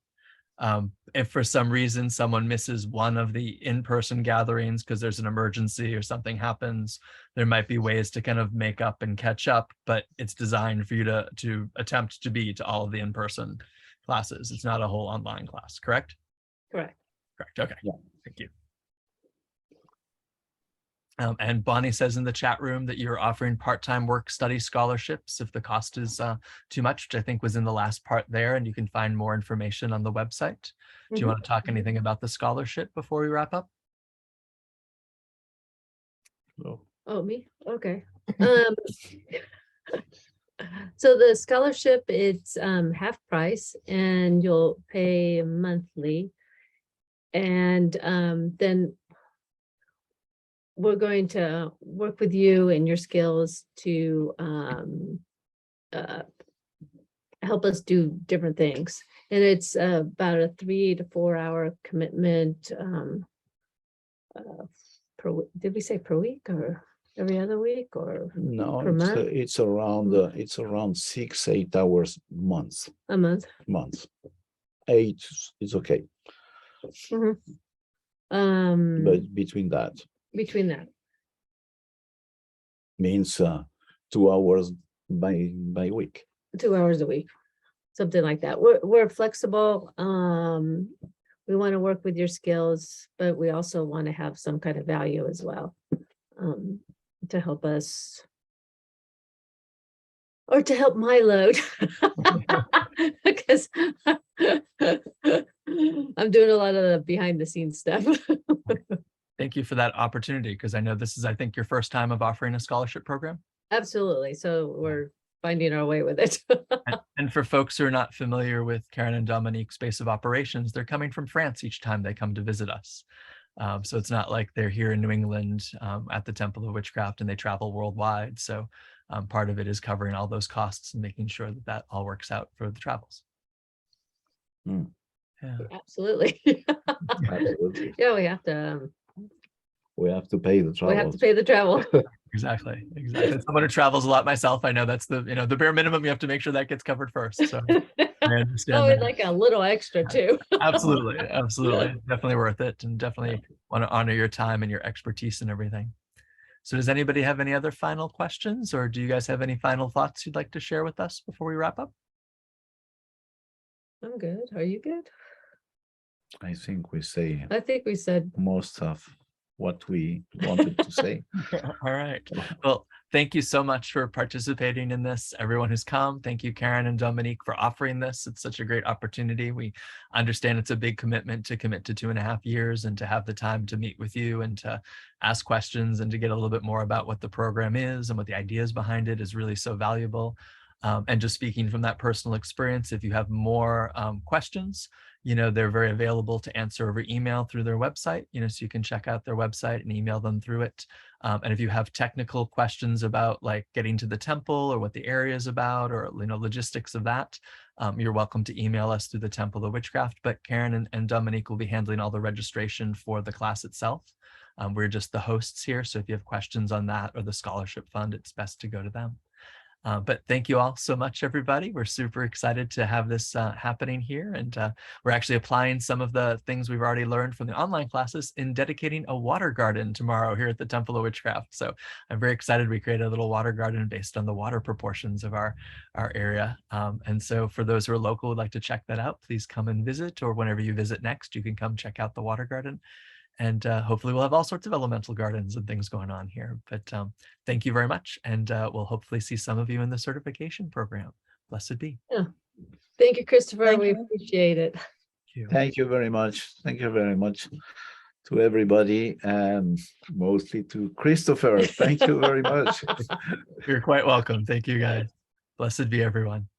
If for some reason someone misses one of the in-person gatherings because there's an emergency or something happens, there might be ways to kind of make up and catch up, but it's designed for you to attempt to be to all of the in-person classes. It's not a whole online class, correct? Correct. Correct, okay. Yeah. Thank you. And Bonnie says in the chat room that you're offering part-time work study scholarships if the cost is too much, which I think was in the last part there, and you can find more information on the website. Do you want to talk anything about the scholarship before we wrap up? No. Oh, me? Okay. So the scholarship, it's half price and you'll pay monthly. And then we're going to work with you and your skills to help us do different things. And it's about a 3 to 4 hour commitment did we say per week or every other week or No, per month? it's around 6-8 hours month. A month. 8 is okay, but between that means 2 hours by week. 2 hours a week, something like that. We're flexible. We want to work with your skills, but we also want to have some kind of value as well, to help us, or to help my load, because I'm doing a lot of the behind the scenes stuff. Thank you for that opportunity, because I know this is, I think, your first time of offering a scholarship program. Absolutely. So we're finding our way with it. And for folks who are not familiar with Karen and Dominique's base of operations, they're coming from France each time they come to visit us. So it's not like they're here in New England at the Temple of Witchcraft and they travel worldwide. So part of it is covering all those costs and making sure that that all works out for the travels. Mm. Yeah. Absolutely. Absolutely. Yeah, we have to pay the travel. We have to pay the travel. Exactly. As someone who travels a lot myself, I know that's the the bare minimum. You have to make sure that gets covered first. So I understand. Oh, that. we'd like a little extra too. Absolutely, definitely worth it, and definitely want to honor your time and your expertise and everything. So does anybody have any other final questions, or do you guys have any final thoughts you'd like to share with us before we wrap up? I'm good. Are you good? I think we say I think we said most of what we wanted to say. All right. Well, thank you so much for participating in this. Everyone who's come, thank you, Karen and Dominique, for offering this. It's such a great opportunity. We understand it's a big commitment to commit to 2.5 years and to have the time to meet with you and to ask questions and to get a little bit more about what the program is and what the ideas behind it is really so valuable. And just speaking from that personal experience, if you have more questions, they're very available to answer over email through their website, so you can check out their website and email them through it. And if you have technical questions about like getting to the temple or what the area is about, or, logistics of that, you're welcome to email us through the Temple of Witchcraft, but Karen and Dominique will be handling all the registration for the class itself. We're just the hosts here. So if you have questions on that or the scholarship fund, it's best to go to them. But thank you all so much, everybody. We're super excited to have this happening here. And we're actually applying some of the things we've already learned from the online classes in dedicating a water garden tomorrow here at the Temple of Witchcraft. So I'm very excited. We created a little water garden based on the water proportions of our area. And so for those who are local would like to check that out, please come and visit, or whenever you visit next, you can come check out the water garden. And hopefully we'll have all sorts of elemental gardens and things going on here. But thank you very much. And we'll hopefully see some of you in the certification program. Blessed be. Yeah. Thank you, Christopher. Thank We you. appreciate it. Thank you. Thank you very much. Thank you very much to everybody, and mostly to Christopher. Thank you very much. You're quite welcome. Thank you, guys. Blessed be everyone.